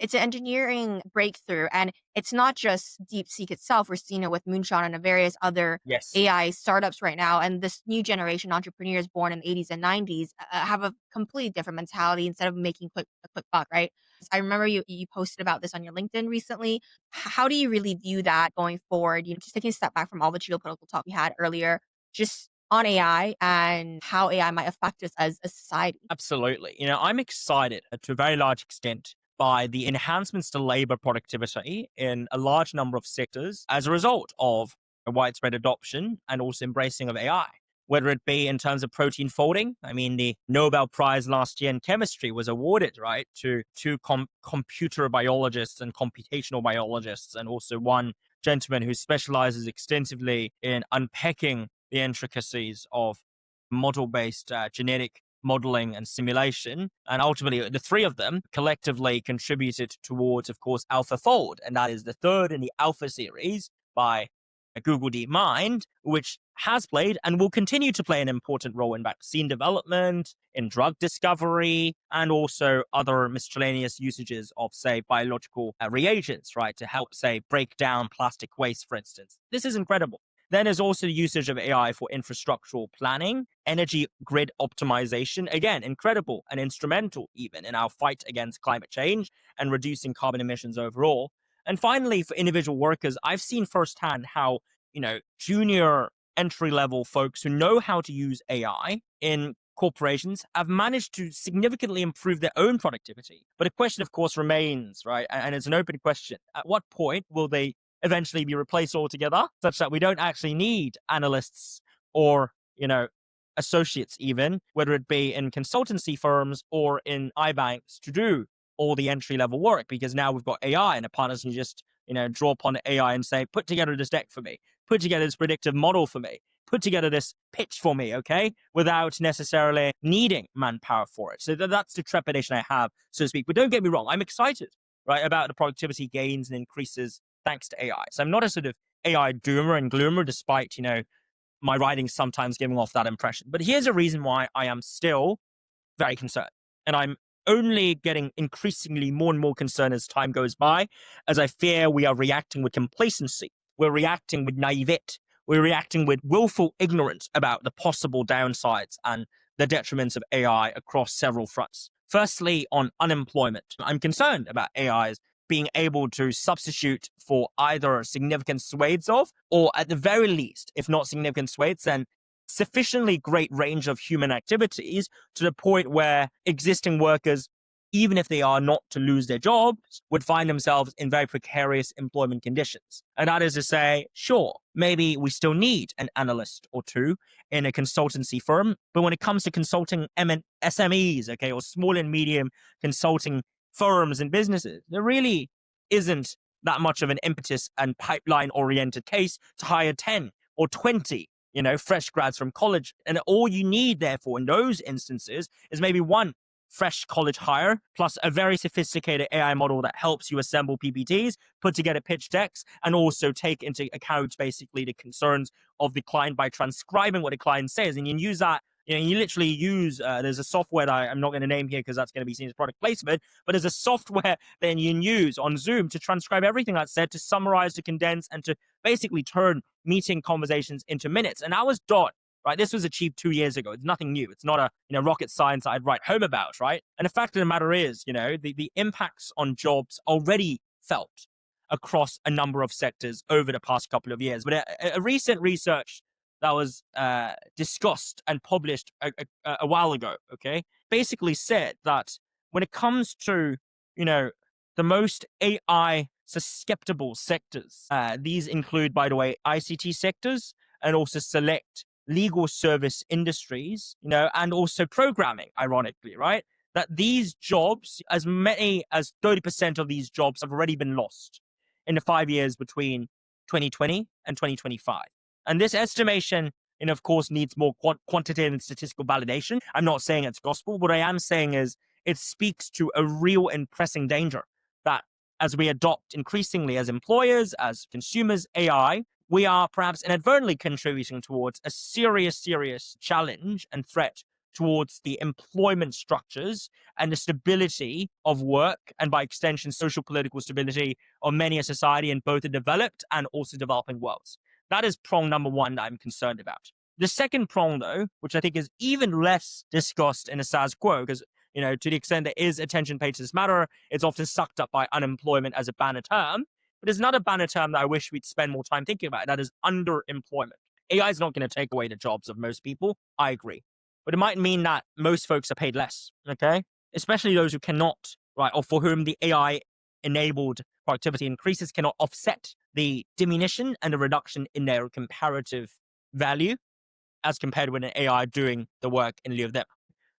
It's an engineering breakthrough, and it's not just DeepSeek itself. We're seeing it with Moonshot and various other Yes. AI startups right now. And this new generation entrepreneurs born in the 80s and 90s have a completely different mentality instead of making a quick buck, right? I remember you posted about this on your LinkedIn recently. How do you really view that going forward? Just taking a step back from all the geopolitical talk we had earlier, just on AI and how AI might affect us as a society. Absolutely. I'm excited to a very large extent by the enhancements to labor productivity in a large number of sectors as a result of a widespread adoption and also embracing of AI. Whether it be in terms of protein folding, I mean, the Nobel Prize last year in chemistry was awarded, right, to two computer biologists and computational biologists, and also one gentleman who specializes extensively in unpacking the intricacies of model-based genetic modeling and simulation. And ultimately, the three of them collectively contributed towards, of course, AlphaFold. And that is the third in the Alpha series by Google DeepMind, which has played and will continue to play an important role in vaccine development, in drug discovery, and also other miscellaneous usages of, say, biological reagents, right, to help, say, break down plastic waste, for instance. This is incredible. Then there's also the usage of AI for infrastructural planning, energy grid optimization. Again, incredible and instrumental even in our fight against climate change and reducing carbon emissions overall. And finally, for individual workers, I've seen firsthand how, junior entry level folks who know how to use AI in corporations have managed to significantly improve their own productivity. But a question, of course, remains, right? And it's an open question. At what point will they eventually be replaced altogether, such that we don't actually need analysts or, associates even, whether it be in consultancy firms or in iBanks, to do all the entry level work, because now we've got AI and the partners can just, draw upon AI and say, put together this deck for me, put together this predictive model for me, put together this pitch for me, okay, without necessarily needing manpower for it. So that's the trepidation I have, so to speak. But don't get me wrong, I'm excited, right, about the productivity gains and increases thanks to AI. So I'm not a sort of AI doomer and gloomer, despite, my writing sometimes giving off that impression. But here's a reason why I am still very concerned. And I'm only getting increasingly more and more concerned as time goes by, as I fear we are reacting with complacency. We're reacting with naivete. We're reacting with willful ignorance about the possible downsides and the detriments of AI across several fronts. Firstly, on unemployment, I'm concerned about AI's being able to substitute for either significant swathes of, or at the very least, if not significant swathes, then sufficiently great range of human activities to the point where existing workers, even if they are not to lose their jobs, would find themselves in very precarious employment conditions. And that is to say, sure, maybe we still need an analyst or two in a consultancy firm, but when it comes to consulting SMEs, okay, or small and medium consulting firms and businesses, there really isn't that much of an impetus and pipeline-oriented case to hire 10 or 20 fresh grads from college. And all you need, therefore, in those instances is maybe one fresh college hire plus a very sophisticated AI model that helps you assemble PPTs, put together pitch decks, and also take into account basically the concerns of the client by transcribing what the client says. And you can use that. You literally use, there's a software that I'm not going to name here because that's going to be seen as product placement, but there's a software that you can use on Zoom to transcribe everything that's said, to summarize, to condense, and to basically turn meeting conversations into minutes. And that was done, right? This was achieved 2 years ago. It's nothing new. It's not a rocket science that I'd write home about, right? And the fact of the matter is, the impacts on jobs already felt across a number of sectors over the past couple of years. But a recent research that was discussed and published a while ago, okay, basically said that when it comes to, the most AI susceptible sectors, these include, by the way, ICT sectors and also select legal service industries, and also programming, ironically, right? That these jobs, as many as 30% of these jobs have already been lost in the 5 years between 2020 and 2025. And this estimation, of course, needs more quantitative and statistical validation. I'm not saying it's gospel. What I am saying is it speaks to a real and pressing danger that as we adopt increasingly as employers, as consumers, AI, we are perhaps inadvertently contributing towards a serious challenge and threat towards the employment structures and the stability of work, and by extension, social political stability of many a society in both the developed and also developing worlds. That is prong number one that I'm concerned about. The second prong, though, which I think is even less discussed in the status quo, because to the extent there is attention paid to this matter, it's often sucked up by unemployment as a banner term. But there's another banner term that I wish we'd spend more time thinking about, and that is underemployment. AI is not going to take away the jobs of most people. I agree. But it might mean that most folks are paid less, okay? Especially those who cannot, right, or for whom the AI-enabled productivity increases cannot offset the diminution and the reduction in their comparative value as compared with an AI doing the work in lieu of them.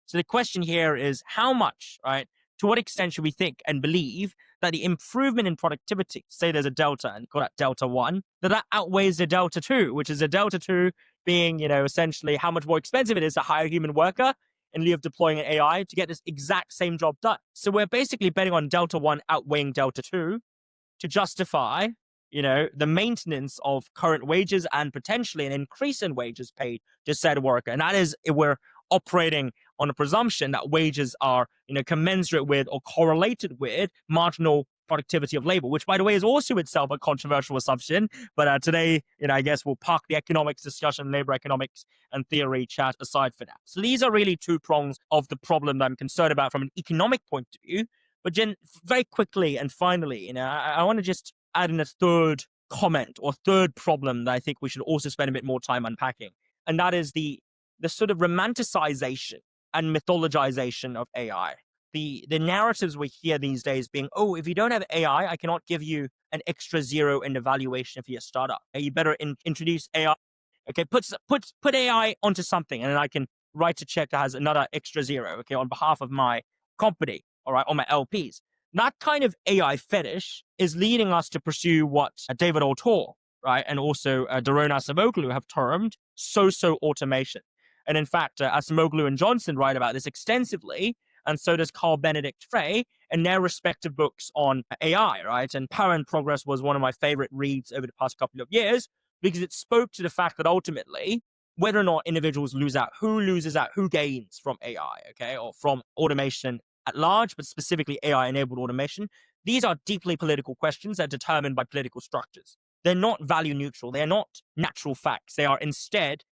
So the question here is how much, right? To what extent should we think and believe that the improvement in productivity, say there's a delta and call that delta 1, that outweighs the delta 2, which is a delta 2 being, essentially how much more expensive it is to hire a human worker in lieu of deploying an AI to get this exact same job done. So we're basically betting on delta 1 outweighing delta 2 to justify, the maintenance of current wages and potentially an increase in wages paid to said worker. And that is, we're operating on a presumption that wages are, commensurate with or correlated with marginal productivity of labor, which, by the way, is also itself a controversial assumption. But today, I guess we'll park the economics discussion, labor economics and theory chat aside for now. So these are really two prongs of the problem that I'm concerned about from an economic point of view. But Jen, very quickly and finally, I want to just add in a third comment or third problem that I think we should also spend a bit more time unpacking. And that is the sort of romanticization and mythologization of AI. The narratives we hear these days being, oh, if you don't have AI, I cannot give you an extra zero in the valuation of your startup. You better introduce AI. Okay, put AI onto something, and then I can write a check that has another extra zero, okay, on behalf of my company, all right, on my LPs. That kind of AI fetish is leading us to pursue what David Autor, right, and also Daron Acemoglu have termed socio-automation. And in fact, Acemoglu and Johnson write about this extensively, and so does Carl Benedict Frey in their respective books on AI, right? And Power and Progress was one of my favorite reads over the past couple of years because it spoke to the fact that ultimately, whether or not individuals lose out, who loses out, who gains from AI, okay, or from automation at large, but specifically AI-enabled automation, these are deeply political questions that are determined by political structures. They're not value neutral. They are not natural facts. They are instead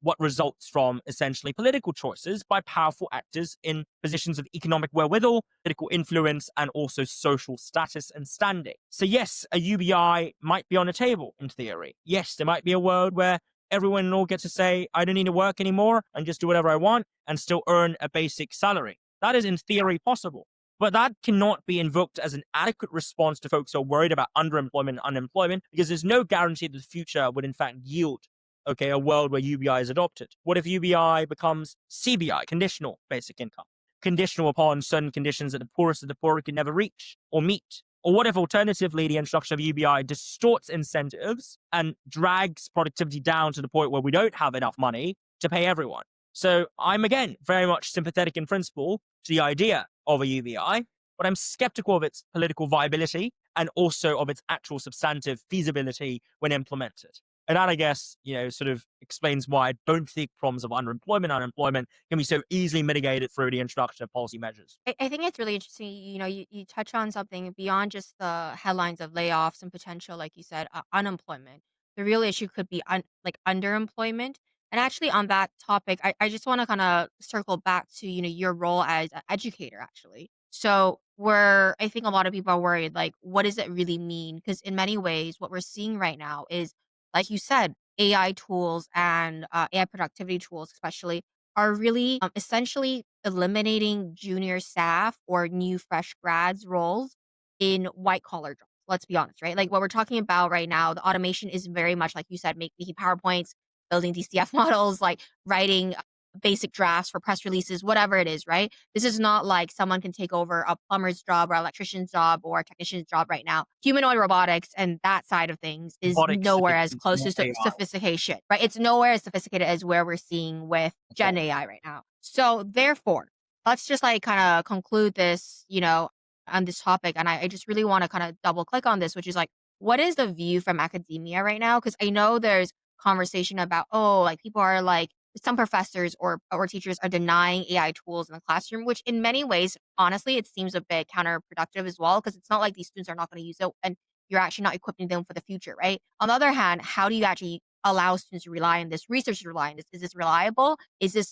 what results from essentially political choices by powerful actors in positions of economic wherewithal, political influence, and also social status and standing. So yes, a UBI might be on the table in theory. Yes, there might be a world where everyone all gets to say, I don't need to work anymore and just do whatever I want and still earn a basic salary. That is in theory possible. But that cannot be invoked as an adequate response to folks who are worried about underemployment and unemployment, because there's no guarantee that the future would in fact yield a world where UBI is adopted. What if UBI becomes CBI, conditional basic income, conditional upon certain conditions that the poorest of the poor can never reach or meet? Or what if alternatively the introduction of UBI distorts incentives and drags productivity down to the point where we don't have enough money to pay everyone? So I'm, again, very much sympathetic in principle to the idea of a UBI, but I'm skeptical of its political viability and also of its actual substantive feasibility when implemented. And that, I guess, sort of explains why I don't think problems of unemployment can be so easily mitigated through the introduction of policy measures. I think it's really interesting. You touch on something beyond just the headlines of layoffs and potential, like you said, unemployment. The real issue could be like underemployment. And actually, on that topic, I just want to kind of circle back to your role as an educator, actually. So where I think a lot of people are worried, like, what does it really mean? Because in many ways, what we're seeing right now is, like you said, AI tools and AI productivity tools, especially, are really essentially eliminating junior staff or new fresh grads roles in white collar jobs. Let's be honest, right? Like what we're talking about right now, the automation is very much like you said, making PowerPoints, building DCF models, like writing basic drafts for press releases, whatever it is, right? This is not like someone can take over a plumber's job or electrician's job or a technician's job right now. Humanoid robotics and that side of things is Robotics nowhere as is close not to AI. sophistication, right? It's nowhere as sophisticated as where we're seeing with Gen AI right now. So therefore, let's just like kind of conclude this, on this topic. And I just really want to kind of double click on this, which is like, what is the view from academia right now? Because I know there's conversation about, oh, like people are like some professors or teachers are denying AI tools in the classroom, which in many ways, honestly, it seems a bit counterproductive as well, because it's not like these students are not going to use it and you're actually not equipping them for the future, right? On the other hand, how do you actually allow students to rely on this, research to rely on this? Is this reliable?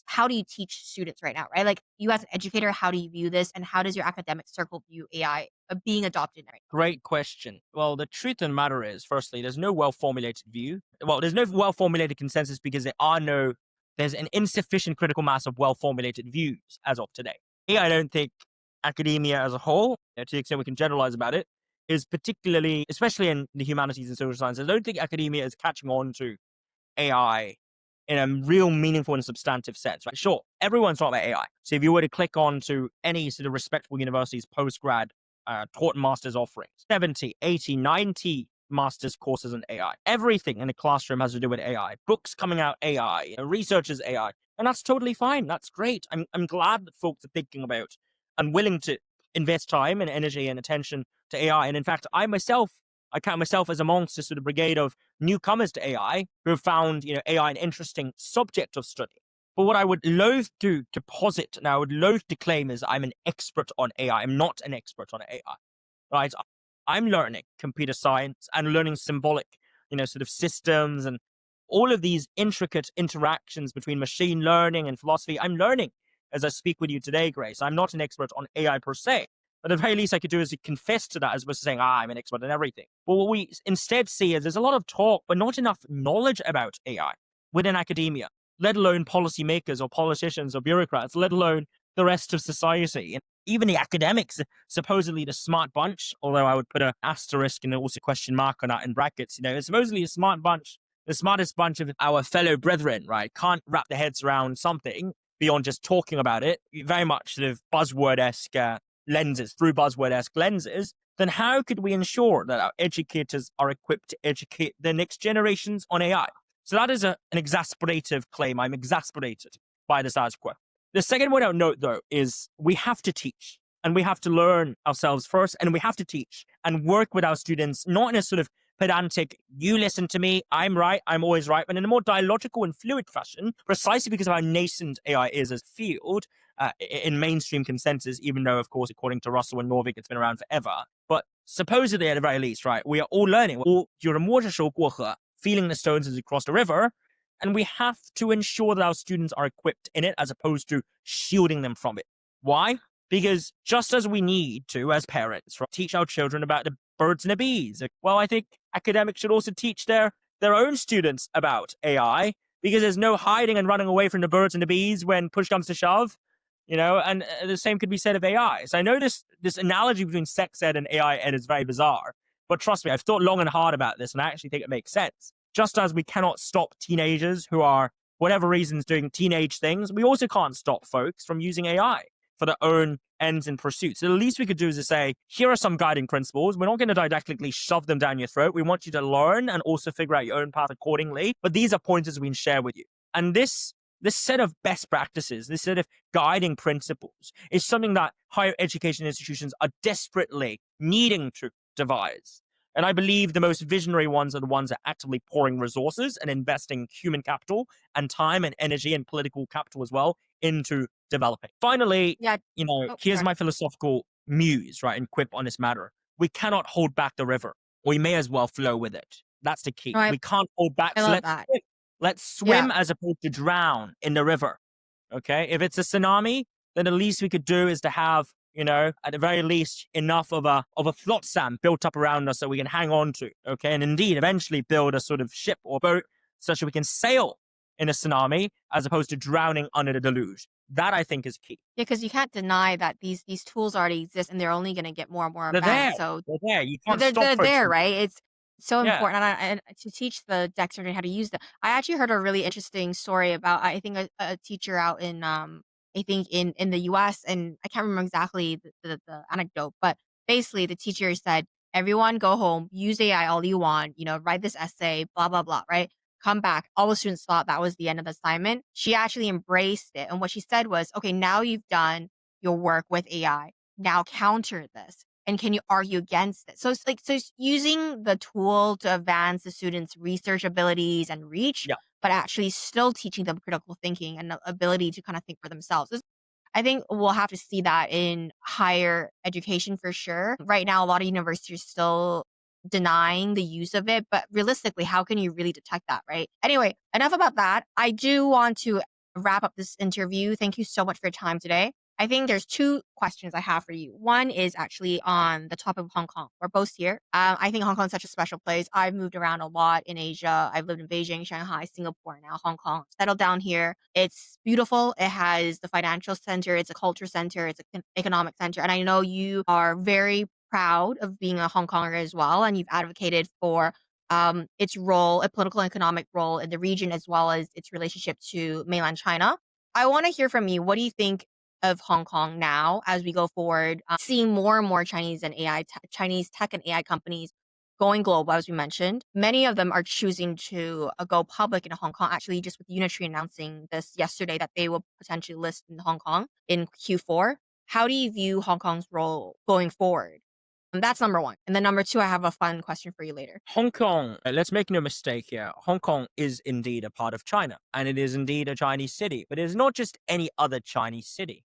How do you teach students right now, right? Like you as an educator, how do you view this, and how does your academic circle view AI being adopted right Great question. Well, the truth of the matter is, firstly, there's no well-formulated view. Well, there's no well-formulated consensus because there's an insufficient critical mass of well-formulated views as of today. I don't think academia as a whole, to the extent we can generalize about it, is particularly, especially in the humanities and social sciences, I don't think academia is catching on to AI in a real meaningful and substantive sense, right? Sure, everyone's talking about AI. So if you were to click on to any sort of respectable university's postgrad taught master's offerings, 70, 80, 90 master's courses in AI. Everything in the classroom has to do with AI. Books coming out AI, research is AI. And that's totally fine. That's great. I'm glad that folks are thinking about and willing to invest time and energy and attention to AI. And in fact, I count myself as amongst a sort of brigade of newcomers to AI who have found, AI an interesting subject of study. But what I would loathe to posit, and I would loathe to claim, is I'm an expert on AI. I'm not an expert on AI, right? I'm learning computer science and learning symbolic, sort of systems and all of these intricate interactions between machine learning and philosophy. I'm learning as I speak with you today, Grace. I'm not an expert on AI per se. But at the very least I could do is confess to that as opposed to saying, I'm an expert in everything. But what we instead see is there's a lot of talk, but not enough knowledge about AI within academia, let alone policymakers or politicians or bureaucrats, let alone the rest of society. And even the academics, supposedly the smart bunch, although I would put an asterisk and also question mark on that in brackets, supposedly a smart bunch, the smartest bunch of our fellow brethren, right, can't wrap their heads around something beyond just talking about it, very much sort of buzzword-esque lenses, through buzzword-esque lenses, then how could we ensure that our educators are equipped to educate the next generations on AI? So that is an exasperative claim. I'm exasperated by the status quo. The second one I would note, though, is we have to teach and we have to learn ourselves first, and we have to teach and work with our students, not in a sort of pedantic, you listen to me, I'm right, I'm always right, but in a more dialogical and fluid fashion, precisely because of how nascent AI is as a field in mainstream consensus, even though, of course, according to Russell and Norvig, it's been around forever. But supposedly, at the very least, right, we are all learning. Feeling the stones as we cross the river, and we have to ensure that our students are equipped in it as opposed to shielding them from it. Why? Because just as we need to, as parents, right, teach our children about the birds and the bees, well, I think academics should also teach their own students about AI, because there's no hiding and running away from the birds and the bees when push comes to shove, and the same could be said of AI. So I know this analogy between sex ed and AI ed is very bizarre, but trust me, I've thought long and hard about this, and I actually think it makes sense. Just as we cannot stop teenagers who are, whatever reasons, doing teenage things, we also can't stop folks from using AI for their own ends and pursuits. So the least we could do is to say, here are some guiding principles. We're not going to didactically shove them down your throat. We want you to learn and also figure out your own path accordingly. But these are pointers we can share with you. And this set of best practices, this set of guiding principles is something that higher education institutions are desperately needing to devise. And I believe the most visionary ones are the ones that are actively pouring resources and investing human capital and time and energy and political capital as well into developing. Finally, Yeah. here's Sorry. my philosophical muse, right, and quip on this matter. We cannot hold back the river. We may as well flow with it. That's the key. No, We can't hold back. I So love that. let's Yeah. swim as opposed to drown in the river. Okay? If it's a tsunami, then the least we could do is to have, at the very least, enough of a flotsam built up around us that we can hang on to. Okay? And indeed, eventually build a sort of ship or boat such that we can sail in a tsunami as opposed to drowning under the deluge. That, I think, is key. Yeah, because you can't deny that these tools already exist and they're only going to get more and more They're there. advanced. So They're there. You can't they're, stop they're folks there, from- right? It's so Yeah. important. And to teach the dexterity how to use them. I actually heard a really interesting story about, I think, a teacher out in, I think in the US, and I can't remember exactly the anecdote, but basically the teacher said, everyone go home, use AI all you want, write this essay, blah, blah, blah, right? Come back. All the students thought that was the end of the assignment. She actually embraced it. And what she said was, okay, now you've done your work with AI. Now counter this. And can you argue against it? So it's using the tool to advance the students' research abilities and reach, Yeah. but actually still teaching them critical thinking and the ability to kind of think for themselves. I think we'll have to see that in higher education for sure. Right now, a lot of universities are still denying the use of it, but realistically, how can you really detect that, right? Anyway, enough about that. I do want to wrap up this interview. Thank you so much for your time today. I think there's two questions I have for you. One is actually on the topic of Hong Kong. We're both here. I think Hong Kong is such a special place. I've moved around a lot in Asia. I've lived in Beijing, Shanghai, Singapore, and now Hong Kong. Settled down here. It's beautiful. It has the financial center. It's a culture center. It's an economic center. And I know you are very proud of being a Hong Konger as well. And you've advocated for its role, a political and economic role in the region, as well as its relationship to mainland China. I want to hear from you. What do you think of Hong Kong now as we go forward, seeing more and more Chinese and Chinese tech and AI companies going global, as we mentioned? Many of them are choosing to go public in Hong Kong. Actually, just with Unitree announcing this yesterday that they will potentially list in Hong Kong in Q4. How do you view Hong Kong's role going forward? And that's number one. And then number two, I have a fun question for you later. Hong Kong, let's make no mistake here. Hong Kong is indeed a part of China, and it is indeed a Chinese city, but it is not just any other Chinese city.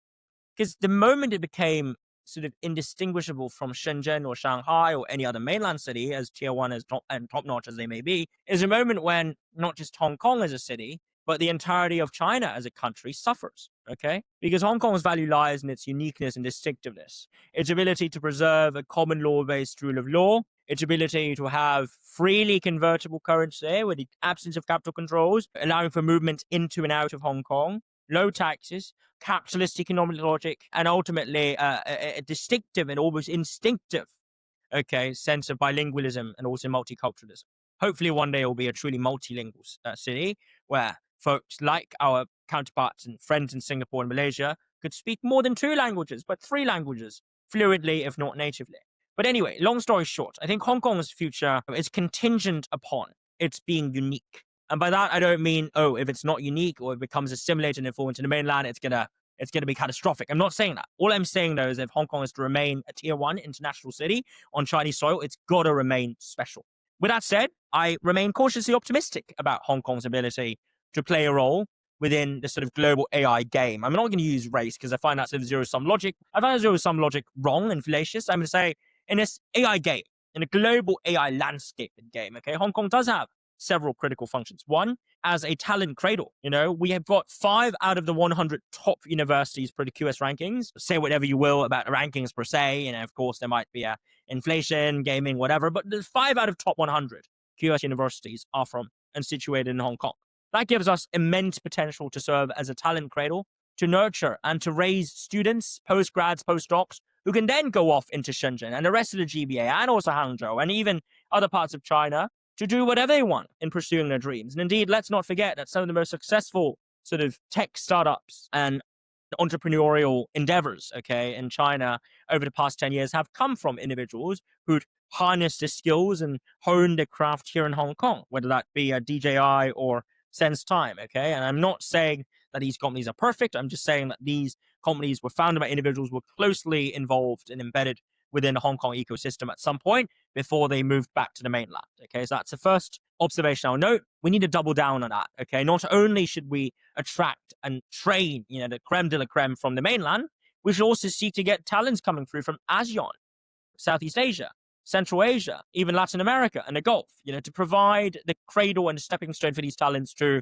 Because the moment it became sort of indistinguishable from Shenzhen or Shanghai or any other mainland city, as tier one and top notch as they may be, is a moment when not just Hong Kong as a city, but the entirety of China as a country suffers, okay? Because Hong Kong's value lies in its uniqueness and distinctiveness, its ability to preserve a common law-based rule of law, its ability to have freely convertible currency with the absence of capital controls, allowing for movement into and out of Hong Kong, low taxes, capitalist economic logic, and ultimately a distinctive and almost instinctive, sense of bilingualism and also multiculturalism. Hopefully one day it will be a truly multilingual city where folks like our counterparts and friends in Singapore and Malaysia could speak more than 2 languages, but 3 languages fluently, if not natively. But anyway, long story short, I think Hong Kong's future is contingent upon its being unique. And by that, I don't mean, if it's not unique or it becomes assimilated and influenced in the mainland, it's gonna be catastrophic. I'm not saying that. All I'm saying, though, is if Hong Kong is to remain a tier 1 international city on Chinese soil, it's got to remain special. With that said, I remain cautiously optimistic about Hong Kong's ability to play a role within the sort of global AI game. I'm not going to use race because I find that sort of zero-sum logic. I find zero-sum logic wrong and fallacious. I'm going to say in this AI game, in a global AI landscape game, Hong Kong does have several critical functions. One, as a talent cradle. We have got 5 out of the 100 top universities per the QS rankings. Say whatever you will about rankings per se. Of course, there might be inflation, gaming, whatever, but the 5 out of top 100 QS universities are from and situated in Hong Kong. That gives us immense potential to serve as a talent cradle, to nurture and to raise students, postgrads, postdocs, who can then go off into Shenzhen and the rest of the GBA and also Hangzhou and even other parts of China to do whatever they want in pursuing their dreams. And indeed, let's not forget that some of the most successful sort of tech startups and entrepreneurial endeavors, in China over the past 10 years have come from individuals who'd harnessed their skills and honed their craft here in Hong Kong, whether that be a DJI or SenseTime, And I'm not saying that these companies are perfect. I'm just saying that these companies were founded by individuals who were closely involved and embedded within the Hong Kong ecosystem at some point before they moved back to the mainland. So that's the first observation I'll note. We need to double down on that. Not only should we attract and train, the creme de la creme from the mainland, we should also seek to get talents coming through from ASEAN, Southeast Asia, Central Asia, even Latin America and the Gulf, to provide the cradle and stepping stone for these talents to,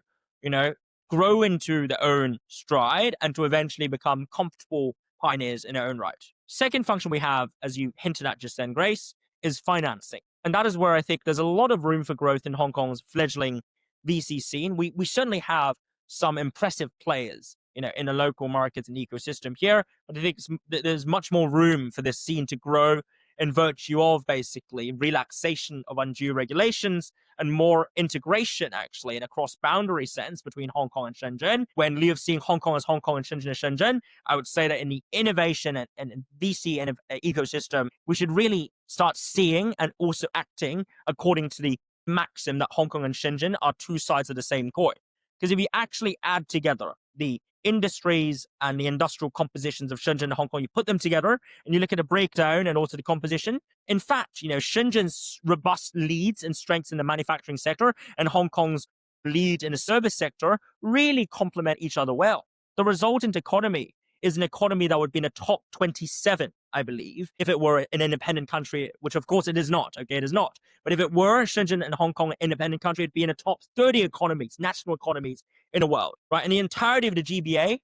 grow into their own stride and to eventually become comfortable pioneers in their own right. Second function we have, as you hinted at just then, Grace, is financing. And that is where I think there's a lot of room for growth in Hong Kong's fledgling VC scene. We certainly have some impressive players, in the local markets and ecosystem here, but I think there's much more room for this scene to grow in virtue of basically relaxation of undue regulations and more integration, actually, in a cross-boundary sense between Hong Kong and Shenzhen. When lieu of seeing Hong Kong as Hong Kong and Shenzhen as Shenzhen, I would say that in the innovation and VC ecosystem, we should really start seeing and also acting according to the maxim that Hong Kong and Shenzhen are 2 sides of the same coin. Because if you actually add together the industries and the industrial compositions of Shenzhen and Hong Kong, you put them together and you look at the breakdown and also the composition. In fact, Shenzhen's robust leads and strengths in the manufacturing sector and Hong Kong's lead in the service sector really complement each other well. The resultant economy is an economy that would be in a top 27, I believe, if it were an independent country, which of course it is not. Okay, it is not. But if it were Shenzhen and Hong Kong an independent country, it'd be in a top 30 economies, national economies in the world, right? And the entirety of the GBA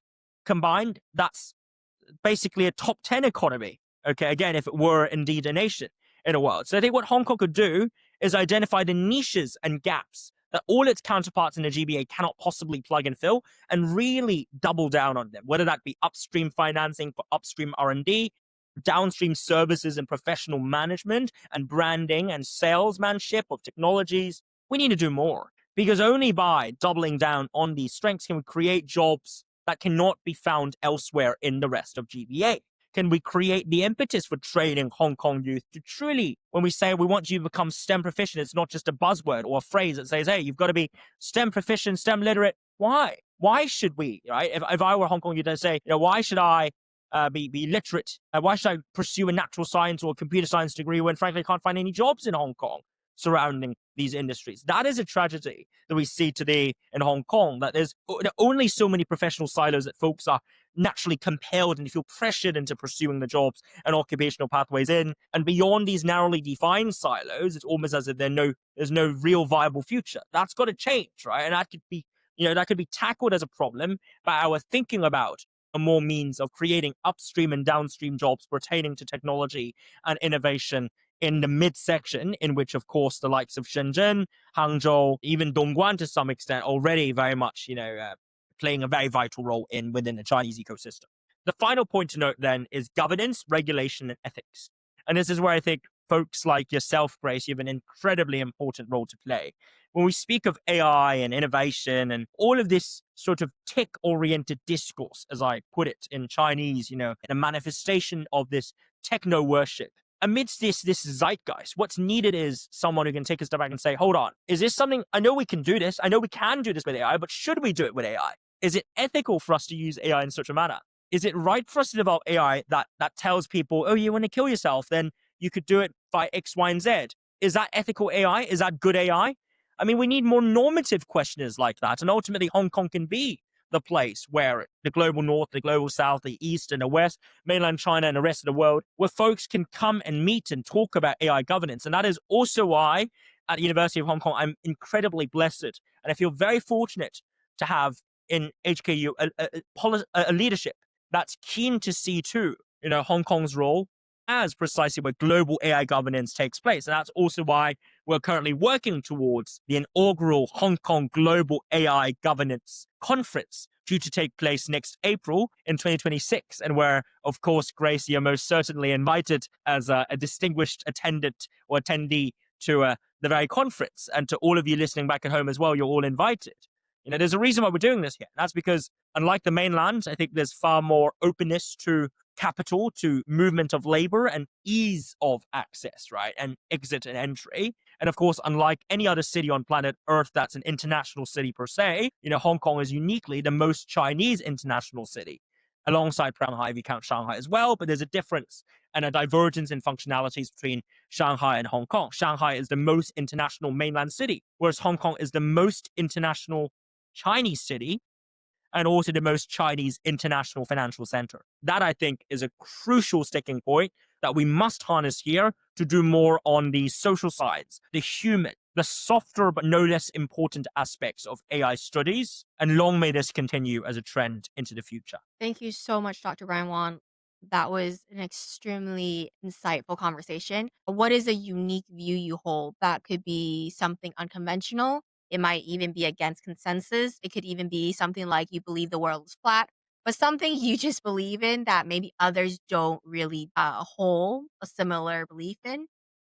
combined, that's basically a top 10 economy. Okay, again, if it were indeed a nation in the world. So I think what Hong Kong could do is identify the niches and gaps that all its counterparts in the GBA cannot possibly plug and fill, and really double down on them, whether that be upstream financing for upstream R&D, downstream services and professional management and branding and salesmanship of technologies. We need to do more, because only by doubling down on these strengths can we create jobs that cannot be found elsewhere in the rest of GBA. Can we create the impetus for training Hong Kong youth to truly, when we say we want you to become STEM proficient, it's not just a buzzword or a phrase that says, hey, you've got to be STEM proficient, STEM literate. Why? Why should we, right? If I were Hong Kong youth, I'd say, why should I be literate? Why should I pursue a natural science or a computer science degree when, frankly, I can't find any jobs in Hong Kong surrounding these industries? That is a tragedy that we see today in Hong Kong, that there's only so many professional silos that folks are naturally compelled and feel pressured into pursuing the jobs and occupational pathways in. And beyond these narrowly defined silos, it's almost as if there's no real viable future. That's got to change, right? And that could be tackled as a problem by our thinking about a more means of creating upstream and downstream jobs pertaining to technology and innovation in the midsection, in which, of course, the likes of Shenzhen, Hangzhou, even Dongguan to some extent, already very much, playing a very vital role within the Chinese ecosystem. The final point to note then is governance, regulation, and ethics. And this is where I think folks like yourself, Grace, you have an incredibly important role to play. When we speak of AI and innovation and all of this sort of tech-oriented discourse, as I put it in Chinese, in a manifestation of this techno-worship, amidst this zeitgeist, what's needed is someone who can take a step back and say, hold on, is this something, I know we can do this, I know we can do this with AI, but should we do it with AI? Is it ethical for us to use AI in such a manner? Is it right for us to develop AI that tells people, oh, you want to kill yourself, then you could do it by X, Y, and Z? Is that ethical AI? Is that good AI? I mean, we need more normative questioners like that. And ultimately, Hong Kong can be the place where the global north, the global south, the east and the west, mainland China and the rest of the world, where folks can come and meet and talk about AI governance. And that is also why at the University of Hong Kong, I'm incredibly blessed. And I feel very fortunate to have in HKU a leadership that's keen to see too, Hong Kong's role as precisely where global AI governance takes place. And that's also why we're currently working towards the inaugural Hong Kong Global AI Governance Conference, due to take place next April in 2026. And where, of course, Grace, you're most certainly invited as a distinguished attendant or attendee to the very conference. And to all of you listening back at home as well, you're all invited. There's a reason why we're doing this here. That's because, unlike the mainland, I think there's far more openness to capital, to movement of labor and ease of access, right? And exit and entry. And of course, unlike any other city on planet Earth that's an international city per se, Hong Kong is uniquely the most Chinese international city, alongside Shanghai if you count Shanghai as well. But there's a difference and a divergence in functionalities between Shanghai and Hong Kong. Shanghai is the most international mainland city, whereas Hong Kong is the most international Chinese city and also the most Chinese international financial center. That, I think, is a crucial sticking point that we must harness here to do more on the social sides, the human, the softer but no less important aspects of AI studies. And long may this continue as a trend into the future. Thank you so much, Dr. Brian Wong. That was an extremely insightful conversation. What is a unique view you hold that could be something unconventional? It might even be against consensus. It could even be something like you believe the world is flat, but something you just believe in that maybe others don't really hold a similar belief in.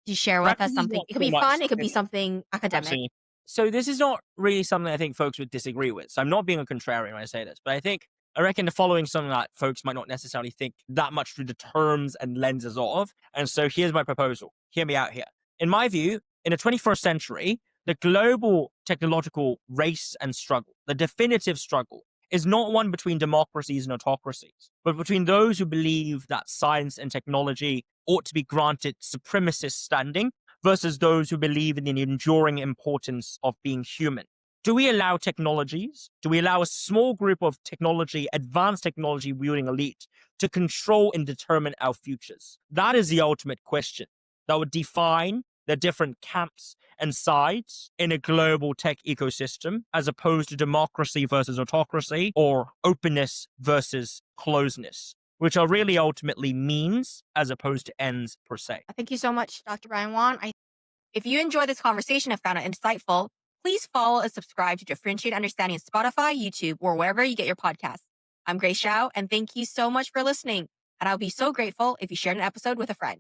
You share with us something. It could be fun. It could be something academic. Absolutely. So this is not really something I think folks would disagree with. So I'm not being a contrarian when I say this, but I reckon the following is something that folks might not necessarily think that much through the terms and lenses of. And so here's my proposal. Hear me out here. In my view, in the 21st century, the global technological race and struggle, the definitive struggle, is not one between democracies and autocracies, but between those who believe that science and technology ought to be granted supremacist standing versus those who believe in the enduring importance of being human. Do we allow technologies? Do we allow a small group of advanced technology wielding elite to control and determine our futures? That is the ultimate question that would define the different camps and sides in a global tech ecosystem, as opposed to democracy versus autocracy or openness versus closeness, which are really ultimately means as opposed to ends per se. Thank you so much, Dr. Brian Wong. If you enjoyed this conversation and found it insightful, please follow and subscribe to Differentiate Understanding on Spotify, YouTube, or wherever you get your podcasts. I'm Grace Shao, and thank you so much for listening. And I'll be so grateful if you shared an episode with a friend.